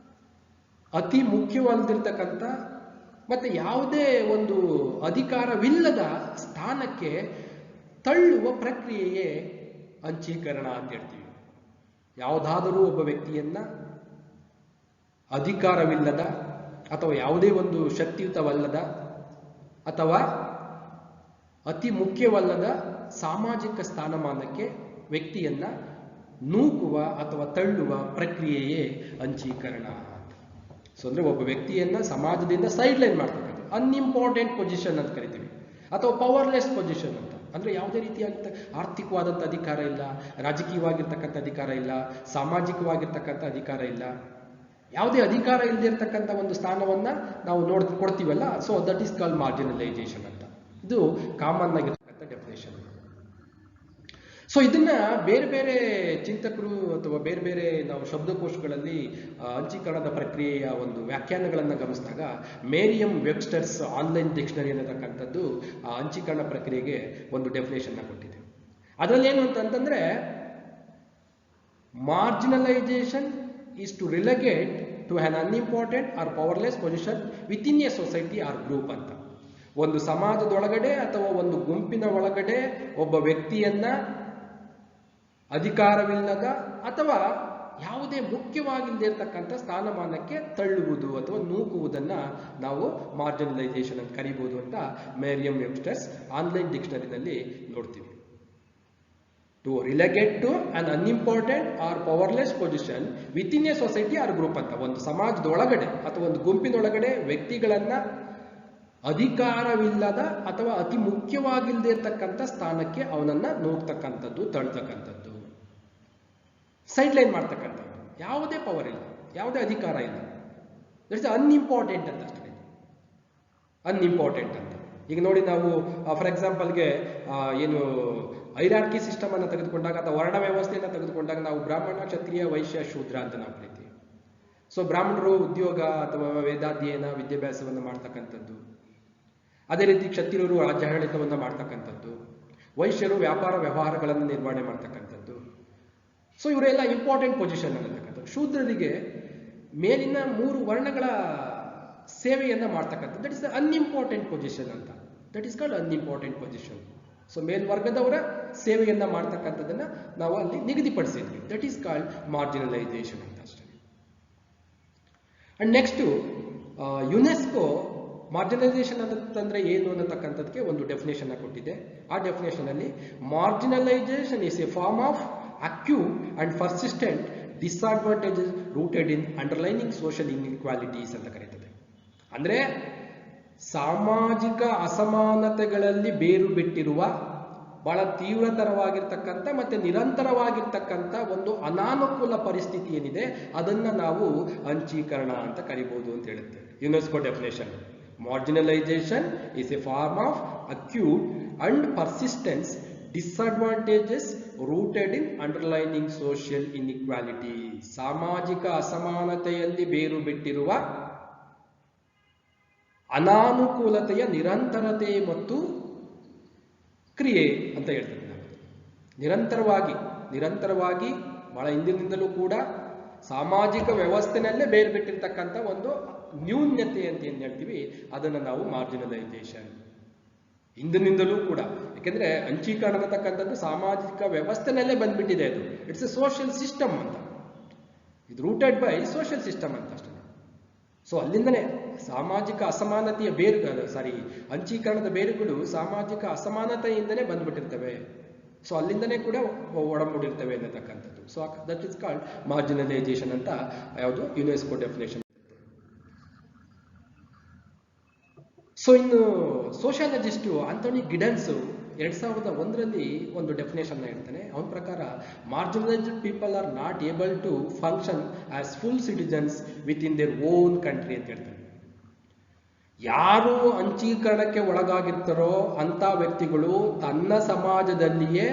ಅತಿ ಮುಖ್ಯವಾದಿರ್ತಕ್ಕಂಥ ಮತ್ತೆ ಯಾವುದೇ ಒಂದು ಅಧಿಕಾರವಿಲ್ಲದ ಸ್ಥಾನಕ್ಕೆ ತಳ್ಳುವ ಪ್ರಕ್ರಿಯೆಯೇ ಅಂಚೀಕರಣ ಅಂತ ಹೇಳ್ತೀವಿ. ಯಾವುದಾದರೂ ಒಬ್ಬ ವ್ಯಕ್ತಿಯನ್ನ ಅಧಿಕಾರವಿಲ್ಲದ ಅಥವಾ ಯಾವುದೇ ಒಂದು ಶಕ್ತಿಯುತವಲ್ಲದ ಅಥವಾ ಅತಿ ಮುಖ್ಯವಲ್ಲದ ಸಾಮಾಜಿಕ ಸ್ಥಾನಮಾನಕ್ಕೆ ವ್ಯಕ್ತಿಯನ್ನ ನೂಕುವ ಅಥವಾ ತಳ್ಳುವ ಪ್ರಕ್ರಿಯೆಯೇ ಅಂಚೀಕರಣ. ಸೊ ಅಂದ್ರೆ ಒಬ್ಬ ವ್ಯಕ್ತಿಯನ್ನ ಸಮಾಜದಿಂದ ಸೈಡ್ ಲೈನ್ ಮಾಡ್ತಕ್ಕಂಥ ಅನ್ಇಂಪಾರ್ಟೆಂಟ್ ಪೊಸಿಷನ್ ಅಂತ ಕರಿತೀವಿ, ಅಥವಾ ಪವರ್ಲೆಸ್ ಪೊಸಿಷನ್ ಅಂತ. ಅಂದ್ರೆ ಯಾವುದೇ ರೀತಿಯಾದ ಆರ್ಥಿಕವಾದಂಥ ಅಧಿಕಾರ ಇಲ್ಲ, ರಾಜಕೀಯವಾಗಿರ್ತಕ್ಕಂಥ ಅಧಿಕಾರ ಇಲ್ಲ, ಸಾಮಾಜಿಕವಾಗಿರ್ತಕ್ಕಂಥ ಅಧಿಕಾರ ಇಲ್ಲ, ಯಾವುದೇ ಅಧಿಕಾರ ಇಲ್ಲದಿರ್ತಕ್ಕಂಥ ಒಂದು ಸ್ಥಾನವನ್ನ ನಾವು ಕೊಡ್ತೀವಲ್ಲ. So that is called marginalisation ಅಂತ. ಇದು ಕಾಮನ್ ಆಗಿರ್ತಕ್ಕಂಥ ಡೆಫಿನೇಷನ್. ಸೊ ಇದನ್ನ ಬೇರೆ ಬೇರೆ ಚಿಂತಕರು ಅಥವಾ ಬೇರೆ ಬೇರೆ ನಾವು ಶಬ್ದಕೋಶಗಳಲ್ಲಿ ಅಂಚೀಕರಣದ ಪ್ರಕ್ರಿಯೆಯ ಒಂದು ವ್ಯಾಖ್ಯಾನಗಳನ್ನು ಗಮನಿಸಿದಾಗ ಮೇರಿಯಂ ವೆಬ್ಸ್ಟರ್ಸ್ ಆನ್ಲೈನ್ ಡಿಕ್ಷನರಿ ಅನ್ನತಕ್ಕಂಥದ್ದು ಆ ಅಂಚೀಕರಣ ಪ್ರಕ್ರಿಯೆಗೆ ಒಂದು ಡೆಫಿನೇಷನ್ ಕೊಟ್ಟಿದೆ. ಅದರಲ್ಲಿ ಏನು ಅಂತಂದ್ರೆ ಮಾರ್ಜಿನಲೈಸೇಷನ್ is to relegate to an unimportant or powerless position within a society or group ಅಂತ. ಒಂದು ಸಮಾಜದೊಳಗಡೆ ಅಥವಾ ಒಂದು ಗುಂಪಿನ ಒಳಗಡೆ ಒಬ್ಬ ವ್ಯಕ್ತಿಯನ್ನ ಅಧಿಕಾರವಿಲ್ಲದ ಅಥವಾ ಯಾವುದೇ ಮುಖ್ಯವಾಗಿಲ್ಲದೆ ಇರತಕ್ಕಂಥ ಸ್ಥಾನಮಾನಕ್ಕೆ ತಳ್ಳುವುದು ಅಥವಾ ನೂಕುವುದನ್ನ ನಾವು ಮಾರ್ಜಿನಲೈಸೇಷನ್ ಅಂತ ಕರಿಬಹುದು ಅಂತ ಮೇರಿಯಂ ವೆಬ್ಸ್ಟರ್ಸ್ ಆನ್ಲೈನ್ ಡಿಕ್ಷನರಿನಲ್ಲಿ ನೋಡ್ತೀವಿ. To relegate to an unimportant or powerless position within a society or group ಅಂತ. ಒಂದು ಸಮಾಜದೊಳಗಡೆ ಅಥವಾ ಒಂದು ಗುಂಪಿನೊಳಗಡೆ ವ್ಯಕ್ತಿಗಳನ್ನ ಅಧಿಕಾರವಿಲ್ಲದ ಅಥವಾ ಅತಿ ಮುಖ್ಯವಾಗಿಲ್ಲದೆ ಇರತಕ್ಕಂಥ ಸ್ಥಾನಕ್ಕೆ ಅವನನ್ನ ನೋಡ್ತಕ್ಕಂಥದ್ದು, ತಳ್ತಕ್ಕಂಥದ್ದು, ಸೈಡ್ ಲೈನ್ ಮಾಡ್ತಕ್ಕಂಥದ್ದು. ಯಾವುದೇ ಪವರ್ ಇಲ್ಲ, ಯಾವುದೇ ಅಧಿಕಾರ ಇಲ್ಲ, ದಟ್ಸ್ ಅನ್ಇಂಪಾರ್ಟೆಂಟ್ ಅಂತ ಅಷ್ಟೇ. ಅನ್ಇಂಪಾರ್ಟೆಂಟ್ ಅಂತ. ಈಗ ನೋಡಿ, ನಾವು ಫಾರ್ ಎಕ್ಸಾಂಪಲ್ಗೆ ಏನು ಹೈರಾರ್ಕಿ ಸಿಸ್ಟಮ್ ಅನ್ನು ತೆಗೆದುಕೊಂಡಾಗ ಅಥವಾ ವರ್ಣ ವ್ಯವಸ್ಥೆಯನ್ನು ತೆಗೆದುಕೊಂಡಾಗ ನಾವು ಬ್ರಾಹ್ಮಣ, ಕ್ಷತ್ರಿಯ, ವೈಶ್ಯ, ಶೂದ್ರ ಅಂತ ನಾವು ಕರಿತೀವಿ. ಸೊ ಬ್ರಾಹ್ಮಣರು ಉದ್ಯೋಗ ಅಥವಾ ವೇದಾಧ್ಯಯನ ವಿದ್ಯಾಭ್ಯಾಸವನ್ನು ಮಾಡ್ತಕ್ಕಂಥದ್ದು, ಅದೇ ರೀತಿ ಕ್ಷತ್ರಿಯರು ರಾಜ್ಯಾಡಳಿತವನ್ನು ಮಾಡ್ತಕ್ಕಂಥದ್ದು, ವೈಶ್ಯರು ವ್ಯಾಪಾರ ವ್ಯವಹಾರಗಳನ್ನು ನಿರ್ವಹಣೆ ಮಾಡ್ತಕ್ಕಂಥದ್ದು. ಸೊ ಇವರೆಲ್ಲ ಇಂಪಾರ್ಟೆಂಟ್ ಪೊಸಿಷನ್ ಅನ್ನತಕ್ಕಂಥದ್ದು. ಶೂದ್ರರಿಗೆ ಮೇಲಿನ 3 ವರ್ಣಗಳ ಸೇವೆಯನ್ನ ಮಾಡ್ತಕ್ಕಂಥದ್ದು, that is the unimportant position ಅಂತ. That is called unimportant position. So ಮೇಲ್ವರ್ಗದವರ ಸೇವೆಯನ್ನ ಮಾಡ್ತಕ್ಕಂಥದ್ದನ್ನ ನಾವು ಅಲ್ಲಿ ನಿಗದಿಪಡಿಸಿದ್ವಿ. ದಟ್ ಈಸ್ ಕಾಲ್ಡ್ ಮಾರ್ಜಿನಲೈಸೇಷನ್ ಅಂತ ಅಷ್ಟೇ. ಅಂಡ್ ನೆಕ್ಸ್ಟ್ ಯುನೆಸ್ಕೋ ಮಾರ್ಜಿನಲೈಸೇಷನ್ ಅಂತಂದ್ರೆ ಏನು ಅನ್ನತಕ್ಕಂಥದ್ದಕ್ಕೆ ಒಂದು ಡೆಫಿನೇಷನ್ ಕೊಟ್ಟಿದೆ. ಆ ಡೆಫಿನೇಷನ್ ಅಲ್ಲಿ marginalisation is a form of acute and persistent disadvantages rooted in underlining social inequalities ಅಂತ ಕರೀತದೆ. ಅಂದ್ರೆ ಸಾಮಾಜಿಕ ಅಸಮಾನತೆಗಳಲ್ಲಿ ಬೇರು ಬಿಟ್ಟಿರುವ ಬಹಳ ತೀವ್ರತರವಾಗಿರ್ತಕ್ಕಂಥ ಮತ್ತೆ ನಿರಂತರವಾಗಿರ್ತಕ್ಕಂಥ ಒಂದು ಅನಾನುಕೂಲ ಪರಿಸ್ಥಿತಿ ಏನಿದೆ ಅದನ್ನ ನಾವು ಅಂಚೀಕರಣ ಅಂತ ಕರಿಬಹುದು ಅಂತ ಹೇಳುತ್ತೆ UNESCO definition. Marginalisation is a form of acute and persistence disadvantages rooted in underlining social inequality. ಸಾಮಾಜಿಕ ಅಸಮಾನತೆಯಲ್ಲಿ ಬೇರು ಬಿಟ್ಟಿರುವ ಅನಾನುಕೂಲತೆಯ ನಿರಂತರತೆ ಮತ್ತು ಕ್ರಿಯೆ ಅಂತ ಹೇಳ್ತೇವೆ ನಾವು. ನಿರಂತರವಾಗಿ ಬಹಳ ಹಿಂದಿನಿಂದಲೂ ಕೂಡ ಸಾಮಾಜಿಕ ವ್ಯವಸ್ಥೆನಲ್ಲೇ ಬೇರೆ ಬಿಟ್ಟಿರ್ತಕ್ಕಂಥ ಒಂದು ನ್ಯೂನ್ಯತೆ ಅಂತ ಏನ್ ಹೇಳ್ತೀವಿ ಅದನ್ನು ನಾವು ಮಾರ್ಜಿನಲೈಸೇಷನ್. ಹಿಂದಿನಿಂದಲೂ ಕೂಡ, ಯಾಕೆಂದ್ರೆ ಅಂಚೀಕರಣ ಅನ್ನತಕ್ಕಂಥದ್ದು ಸಾಮಾಜಿಕ ವ್ಯವಸ್ಥೆನಲ್ಲೇ ಬಂದ್ಬಿಟ್ಟಿದೆ. ಅದು ಇಟ್ಸ್ ಎ ಸೋಷಿಯಲ್ ಸಿಸ್ಟಮ್ ಅಂತ, ಇದು ರೂಟೆಡ್ ಬೈ ಸೋಷಿಯಲ್ ಸಿಸ್ಟಮ್ ಅಂತ ಅಷ್ಟೇ. ಸೊ ಅಲ್ಲಿಂದನೇ ಸಾಮಾಜಿಕ ಅಸಮಾನತೆಯ ಅಂಚೀಕರಣದ ಬೇರುಗಳು ಸಾಮಾಜಿಕ ಅಸಮಾನತೆಯಿಂದನೇ ಬಂದ್ಬಿಟ್ಟಿರ್ತವೆ. ಸೊ ಅಲ್ಲಿಂದನೇ ಕೂಡ ಒಡಂಬಡಿರ್ತವೆ ಅನ್ನತಕ್ಕಂಥದ್ದು. So that is called marginalisation ಅಂತ ಯಾವುದು ಯುನೆಸ್ಕೋ ಡೆಫಿನೇಷನ್. ಸೊ ಇನ್ನು ಸೋಷಿಯಾಲಜಿಸ್ಟು ಆಂಥೋನಿ ಗಿಡನ್ಸ್ 2001ರಲ್ಲಿ ಒಂದು ಡೆಫಿನೇಷನ್ ಹೇಳ್ತಾನೆ. ಅವನ ಪ್ರಕಾರ marginalised people are not able to function as full citizens within their own country ಅಂತ ಹೇಳ್ತಾನೆ. ಯಾರು ಅಂಚೀಕರಣಕ್ಕೆ ಒಳಗಾಗಿರ್ತಾರೋ ಅಂತ ವ್ಯಕ್ತಿಗಳು ತನ್ನ ಸಮಾಜದಲ್ಲಿಯೇ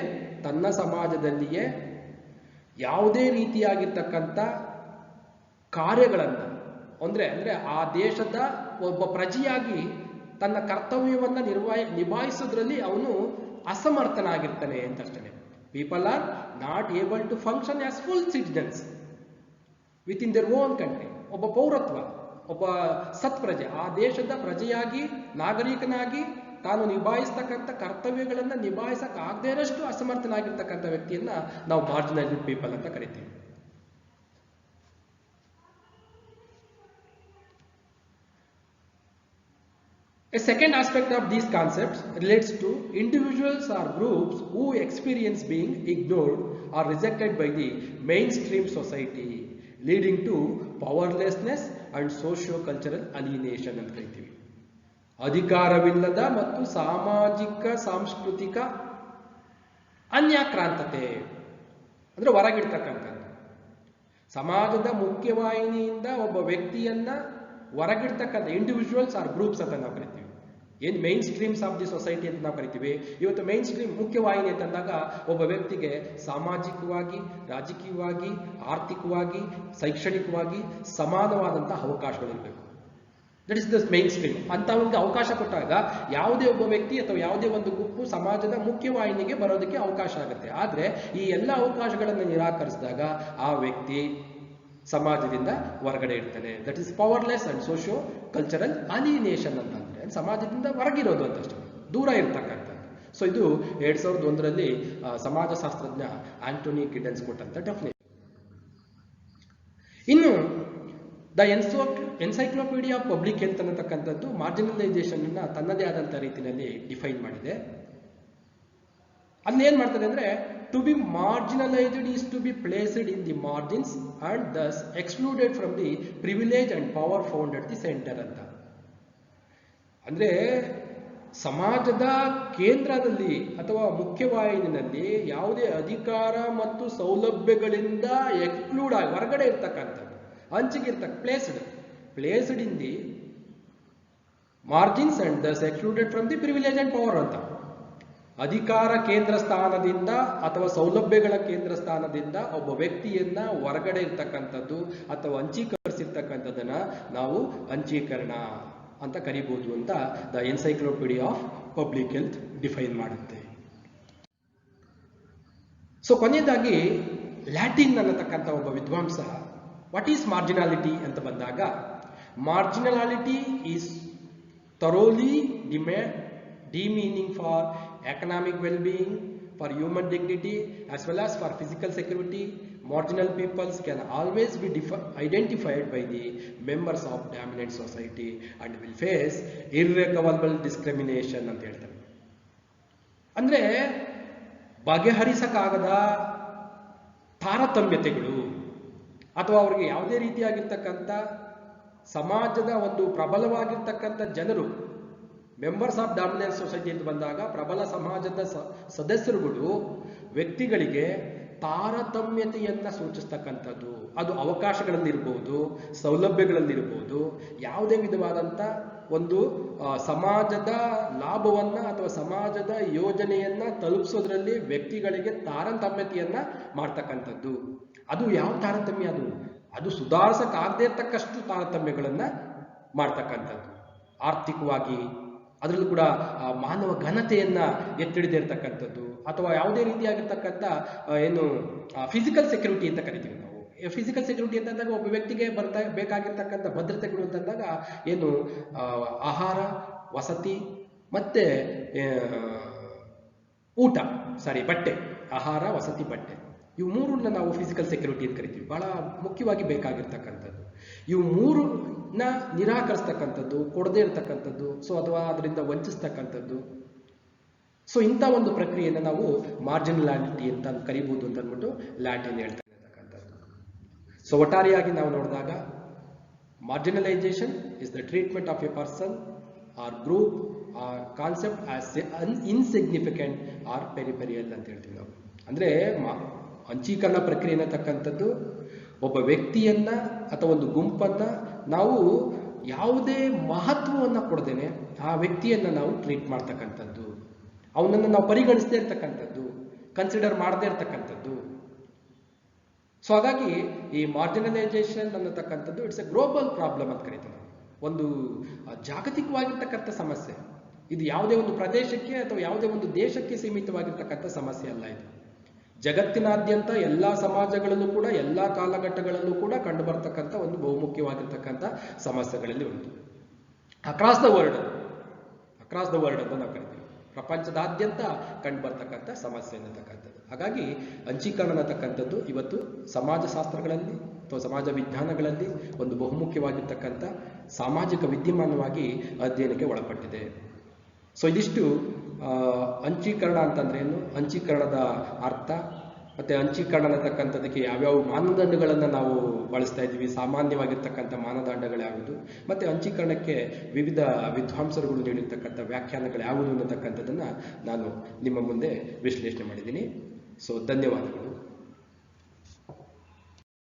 ಯಾವುದೇ ರೀತಿಯಾಗಿರ್ತಕ್ಕಂಥ ಕಾರ್ಯಗಳನ್ನು ಅಂದ್ರೆ ಆ ದೇಶದ ಒಬ್ಬ ಪ್ರಜೆಯಾಗಿ ತನ್ನ ಕರ್ತವ್ಯವನ್ನ ನಿಭಾಯಿಸೋದ್ರಲ್ಲಿ ಅವನು ಅಸಮರ್ಥನಾಗಿರ್ತಾನೆ ಅಂತ ಅಷ್ಟೇ. People are not able to function as full citizens within their own country. ಒಬ್ಬ ಪೌರತ್ವ, ಒಬ್ಬ ಸತ್ಪ್ರಜೆ, ಆ ದೇಶದ ಪ್ರಜೆಯಾಗಿ ನಾಗರಿಕನಾಗಿ ತಾನು ನಿಭಾಯಿಸ್ತಕ್ಕಂಥ ಕರ್ತವ್ಯಗಳನ್ನು ನಿಭಾಯಿಸಕ್ ಆಗದೇ ಇರಷ್ಟು ಅಸಮರ್ಥನಾಗಿರ್ತಕ್ಕಂಥ ವ್ಯಕ್ತಿಯನ್ನ ನಾವು ಮಾರ್ಜಿನಲೈಸ್ಡ್ ಪೀಪಲ್ ಅಂತ ಕರಿತೀವಿ. A second aspect of these concepts relates to individuals or groups who experience being ignored or rejected by the mainstream society, leading to powerlessness and socio-cultural alienation ಅಂತ ಕರಿತೀವಿ. ಅಧಿಕಾರವಿಲ್ಲದ ಮತ್ತು ಸಾಮಾಜಿಕ ಸಾಂಸ್ಕೃತಿಕ ಅನ್ಯಾಕ್ರಾಂತತೆ ಅಂದ್ರೆ ಹೊರಗಿಡ್ತಕ್ಕಂಥದ್ದು. ಸಮಾಜದ ಮುಖ್ಯವಾಹಿನಿಯಿಂದ ಒಬ್ಬ ವ್ಯಕ್ತಿಯನ್ನ ಹೊರಗಿಡ್ತಕ್ಕಂಥ ಇಂಡಿವಿಜುವಲ್ಸ್ ಆರ್ ಗ್ರೂಪ್ಸ್ ಅಂತ ನಾವು ಕರಿತೀವಿ. ಏನು main streams of the society ಅಂತ ನಾವು ಕರಿತೀವಿ. ಇವತ್ತು ಮೈನ್ ಸ್ಟ್ರೀಮ್ ಮುಖ್ಯವಾಹಿನಿ ಅಂತಂದಾಗ ಒಬ್ಬ ವ್ಯಕ್ತಿಗೆ ಸಾಮಾಜಿಕವಾಗಿ, ರಾಜಕೀಯವಾಗಿ, ಆರ್ಥಿಕವಾಗಿ, ಶೈಕ್ಷಣಿಕವಾಗಿ ಸಮಾನವಾದಂತಹ ಅವಕಾಶಗಳಿರಬೇಕು. That is the main stream ಅಂತ ಒಂದು ಅವಕಾಶ ಕೊಟ್ಟಾಗ ಯಾವುದೇ ಒಬ್ಬ ವ್ಯಕ್ತಿ ಅಥವಾ ಯಾವುದೇ ಒಂದು ಗುಂಪು ಸಮಾಜದ ಮುಖ್ಯವಾಹಿನಿಗೆ ಬರೋದಕ್ಕೆ ಅವಕಾಶ ಆಗುತ್ತೆ. ಆದ್ರೆ ಈ ಎಲ್ಲ ಅವಕಾಶಗಳನ್ನು ನಿರಾಕರಿಸಿದಾಗ ಆ ವ್ಯಕ್ತಿ ಸಮಾಜದಿಂದ ಹೊರಗಡೆ ಇರ್ತಾನೆ. That is powerless and socio cultural alienation ಅಂತಂದ್ರೆ ಸಮಾಜದಿಂದ ಹೊರಗಿರೋದು ಅಂತ ಅಷ್ಟೇ, ದೂರ ಇರ್ತಕ್ಕಂಥದ್ದು. ಸೊ ಇದು 2001ರಲ್ಲಿ ಸಮಾಜಶಾಸ್ತ್ರಜ್ಞ ಆಂಟೋನಿ ಗಿಡನ್ಸ್ ಕೊಟ್ಟಂತ ಡೆಫಿನೇಷನ್. ಇನ್ನು the encyclopedia of public health ಅನ್ನತಕ್ಕಂಥದ್ದು ಮಾರ್ಜಿನಲೈಸೇಷನ್ ಅನ್ನ ತನ್ನದೇ ಆದಂಥ ರೀತಿಯಲ್ಲಿ ಡಿಫೈನ್ ಮಾಡಿದೆ. ಅಲ್ಲೇನ್ ಮಾಡ್ತದೆ ಅಂದ್ರೆ to be marginalized is to be placed in the margins and thus excluded from the privilege and power found at the center ಅಂತ. ಅಂದ್ರೆ ಸಮಾಜದ ಕೇಂದ್ರದಲ್ಲಿ ಅಥವಾ ಮುಖ್ಯವಾಹಿನಿಯಲ್ಲಿ ಯಾವುದೇ ಅಧಿಕಾರ ಮತ್ತು ಸೌಲಭ್ಯಗಳಿಂದ ಎಕ್ಸ್ಕ್ಲೂಡ್ ಆಗಿ ಹೊರಗಡೆ ಇರ್ತಕ್ಕಂಥದ್ದು, placed in the margins and thus excluded from the privilege and power ಅಂತ. ಅಧಿಕಾರ ಕೇಂದ್ರ ಸ್ಥಾನದಿಂದ ಅಥವಾ ಸೌಲಭ್ಯಗಳ ಕೇಂದ್ರ ಸ್ಥಾನದಿಂದ ಒಬ್ಬ ವ್ಯಕ್ತಿಯನ್ನ ಹೊರಗಡೆ ಇರ್ತಕ್ಕಂಥದ್ದು ಅಥವಾ ಅಂಚೀಕರಿಸಿರ್ತಕ್ಕಂಥದ್ದನ್ನ ನಾವು ಅಂಚೀಕರಣ ಅಂತ ಕರಿಬಹುದು ಅಂತ the encyclopedia of public health define ಮಾಡುತ್ತೆ. ಸೊ ಕೊನೆಯದಾಗಿ ಲ್ಯಾಟಿನ್ ಅನ್ನತಕ್ಕಂಥ ಒಬ್ಬ ವಿದ್ವಾಂಸ ವಾಟ್ ಈಸ್ ಮಾರ್ಜಿನಾಲಿಟಿ ಅಂತ ಬಂದಾಗ, marginality is thoroughly demeaning for economic well-being, for human dignity, as well as for physical security, marginal peoples can always be identified by the members of dominant society and will face irrecoverable discrimination ಅಂತ ಹೇಳ್ತಾರೆ. ಅಂದ್ರೆ ಬಗೆಹರಿಸಕ್ಕಾಗದ ತಾರತಮ್ಯತೆಗಳು ಅಥವಾ ಅವರಿಗೆ ಯಾವುದೇ ರೀತಿಯಾಗಿರ್ತಕ್ಕಂಥ ಸಮಾಜದ ಒಂದು ಪ್ರಬಲವಾಗಿರ್ತಕ್ಕಂಥ ಜನರು ಮೆಂಬರ್ಸ್ ಆಫ್ ಡಾಮಿನೆಂಟ್ ಸೊಸೈಟಿ ಅಂತ ಬಂದಾಗ ಪ್ರಬಲ ಸಮಾಜದ ಸದಸ್ಯರುಗಳು ವ್ಯಕ್ತಿಗಳಿಗೆ ತಾರತಮ್ಯತೆಯನ್ನ ಸೂಚಿಸ್ತಕ್ಕಂಥದ್ದು. ಅದು ಅವಕಾಶಗಳಲ್ಲಿರ್ಬೋದು, ಸೌಲಭ್ಯಗಳಲ್ಲಿರ್ಬೋದು, ಯಾವುದೇ ವಿಧವಾದಂಥ ಒಂದು ಸಮಾಜದ ಲಾಭವನ್ನ ಅಥವಾ ಸಮಾಜದ ಯೋಜನೆಯನ್ನ ತಲುಪಿಸೋದ್ರಲ್ಲಿ ವ್ಯಕ್ತಿಗಳಿಗೆ ತಾರತಮ್ಯತೆಯನ್ನ ಮಾಡ್ತಕ್ಕಂಥದ್ದು. ಅದು ಯಾವ ತಾರತಮ್ಯ? ಅದು ಸುಧಾರಿಸಕ್ಕಾಗದೇ ಇರ್ತಕ್ಕಷ್ಟು ತಾರತಮ್ಯಗಳನ್ನ ಮಾಡ್ತಕ್ಕಂಥದ್ದು. ಆರ್ಥಿಕವಾಗಿ ಅದರಲ್ಲೂ ಕೂಡ ಮಾನವ ಘನತೆಯನ್ನ ಎತ್ತಿಡದೇ ಇರ್ತಕ್ಕಂಥದ್ದು, ಅಥವಾ ಯಾವುದೇ ರೀತಿಯಾಗಿರ್ತಕ್ಕಂಥ ಏನು ಫಿಸಿಕಲ್ ಸೆಕ್ಯೂರಿಟಿ ಅಂತ ಕರಿತೀವಿ ನಾವು. ಫಿಸಿಕಲ್ ಸೆಕ್ಯೂರಿಟಿ ಅಂತಂದಾಗ ಒಬ್ಬ ವ್ಯಕ್ತಿಗೆ ಬೇಕಾಗಿರ್ತಕ್ಕಂಥ ಭದ್ರತೆಗಳು ಅಂತಂದಾಗ ಏನು ಆಹಾರ, ವಸತಿ ಮತ್ತೆ ಬಟ್ಟೆ, ಆಹಾರ, ವಸತಿ, ಬಟ್ಟೆ, ಇವು ಮೂರನ್ನ ನಾವು ಫಿಸಿಕಲ್ ಸೆಕ್ಯೂರಿಟಿ ಅಂತ ಕರಿತೀವಿ. ಬಹಳ ಮುಖ್ಯವಾಗಿ ಬೇಕಾಗಿರ್ತಕ್ಕಂಥದ್ದು. ಇವು ಮೂರನ್ನ ನಿರಾಕರಿಸ್ತಕ್ಕಂಥದ್ದು, ಕೊಡದೇ ಇರ್ತಕ್ಕಂಥದ್ದು, ಅಥವಾ ಅದರಿಂದ ವಂಚಿಸ್ತಕ್ಕಂಥದ್ದು. ಸೊ ಇಂಥ ಒಂದು ಪ್ರಕ್ರಿಯೆಯನ್ನು ನಾವು ಮಾರ್ಜಿನಲಾಲಿಟಿ ಅಂತ ಕರಿಬಹುದು ಅಂತ ಅಂದ್ಬಿಟ್ಟು ಲ್ಯಾಟಿನ್ ಹೇಳ್ತಾ ಇರ್ತಕ್ಕಂಥದ್ದು. ಸೊ ಒಟ್ಟಾರೆಯಾಗಿ ನಾವು ನೋಡಿದಾಗ marginalisation is the treatment of a person or group or concept as insignificant or peripheral ಅಂತ ಹೇಳ್ತೀವಿ ನಾವು. ಅಂದ್ರೆ ಅಂಚೀಕರಣ ಪ್ರಕ್ರಿಯೆ ಅನ್ನತಕ್ಕಂಥದ್ದು ಒಬ್ಬ ವ್ಯಕ್ತಿಯನ್ನ ಅಥವಾ ಒಂದು ಗುಂಪನ್ನ ನಾವು ಯಾವುದೇ ಮಹತ್ವವನ್ನು ಕೊಡದೇನೆ ಆ ವ್ಯಕ್ತಿಯನ್ನ ನಾವು ಟ್ರೀಟ್ ಮಾಡ್ತಕ್ಕಂಥದ್ದು, ಅವನನ್ನು ನಾವು ಪರಿಗಣಿಸದೇ ಇರ್ತಕ್ಕಂಥದ್ದು, ಕನ್ಸಿಡರ್ ಮಾಡದೇ ಇರ್ತಕ್ಕಂಥದ್ದು. ಸೊ ಹಾಗಾಗಿ ಈ ಮಾರ್ಜಿನಲೈಸೇಷನ್ ಅನ್ನತಕ್ಕಂಥದ್ದು ಇಟ್ಸ್ ಎ ಗ್ಲೋಬಲ್ ಪ್ರಾಬ್ಲಮ್ ಅಂತ ಕರೀತೀವಿ. ಒಂದು ಜಾಗತಿಕವಾಗಿರ್ತಕ್ಕಂಥ ಸಮಸ್ಯೆ ಇದು. ಯಾವುದೇ ಒಂದು ಪ್ರದೇಶಕ್ಕೆ ಅಥವಾ ಯಾವುದೇ ಒಂದು ದೇಶಕ್ಕೆ ಸೀಮಿತವಾಗಿರ್ತಕ್ಕಂಥ ಸಮಸ್ಯೆ ಅಲ್ಲ ಇದು. ಜಗತ್ತಿನಾದ್ಯಂತ ಎಲ್ಲಾ ಸಮಾಜಗಳಲ್ಲೂ ಕೂಡ ಎಲ್ಲಾ ಕಾಲಘಟ್ಟಗಳಲ್ಲೂ ಕೂಡ ಕಂಡು ಬರ್ತಕ್ಕಂಥ ಒಂದು ಬಹುಮುಖ್ಯವಾಗಿರ್ತಕ್ಕಂಥ ಸಮಸ್ಯೆಗಳಲ್ಲಿ ಒಂದು. ಅಕ್ರಾಸ್ ದ ವರ್ಲ್ಡ್ ಅಂತ ನಾವು ಕರಿತೀವಿ. ಪ್ರಪಂಚದಾದ್ಯಂತ ಕಂಡು ಬರ್ತಕ್ಕಂಥ ಸಮಸ್ಯೆ ಅನ್ನತಕ್ಕಂಥದ್ದು. ಹಾಗಾಗಿ ಅಂಚೀಕರಣ ಅನ್ನತಕ್ಕಂಥದ್ದು ಇವತ್ತು ಸಮಾಜಶಾಸ್ತ್ರಗಳಲ್ಲಿ ಅಥವಾ ಸಮಾಜ ವಿಜ್ಞಾನಗಳಲ್ಲಿ ಒಂದು ಬಹುಮುಖ್ಯವಾಗಿರ್ತಕ್ಕಂಥ ಸಾಮಾಜಿಕ ವಿದ್ಯಮಾನವಾಗಿ ಅಧ್ಯಯನಕ್ಕೆ ಒಳಪಟ್ಟಿದೆ. ಸೊ ಇದಿಷ್ಟು ಅಂಚೀಕರಣ ಅಂತಂದ್ರೆ ಏನು, ಅಂಚೀಕರಣದ ಅರ್ಥ, ಮತ್ತೆ ಅಂಚೀಕರಣ ಅನ್ನತಕ್ಕಂಥದಕ್ಕೆ ಯಾವ್ಯಾವ ಮಾನದಂಡಗಳನ್ನು ನಾವು ಬಳಸ್ತಾ ಇದ್ದೀವಿ, ಸಾಮಾನ್ಯವಾಗಿರ್ತಕ್ಕಂಥ ಮಾನದಂಡಗಳು ಯಾವುದು, ಮತ್ತೆ ಅಂಚೀಕರಣಕ್ಕೆ ವಿವಿಧ ವಿದ್ವಾಂಸರುಗಳು ನೀಡಿರ್ತಕ್ಕಂಥ ವ್ಯಾಖ್ಯಾನಗಳು ಯಾವುದು ಅನ್ನತಕ್ಕಂಥದ್ದನ್ನು ನಾನು ನಿಮ್ಮ ಮುಂದೆ ವಿಶ್ಲೇಷಣೆ ಮಾಡಿದ್ದೀನಿ. ಸೊ ಧನ್ಯವಾದಗಳು.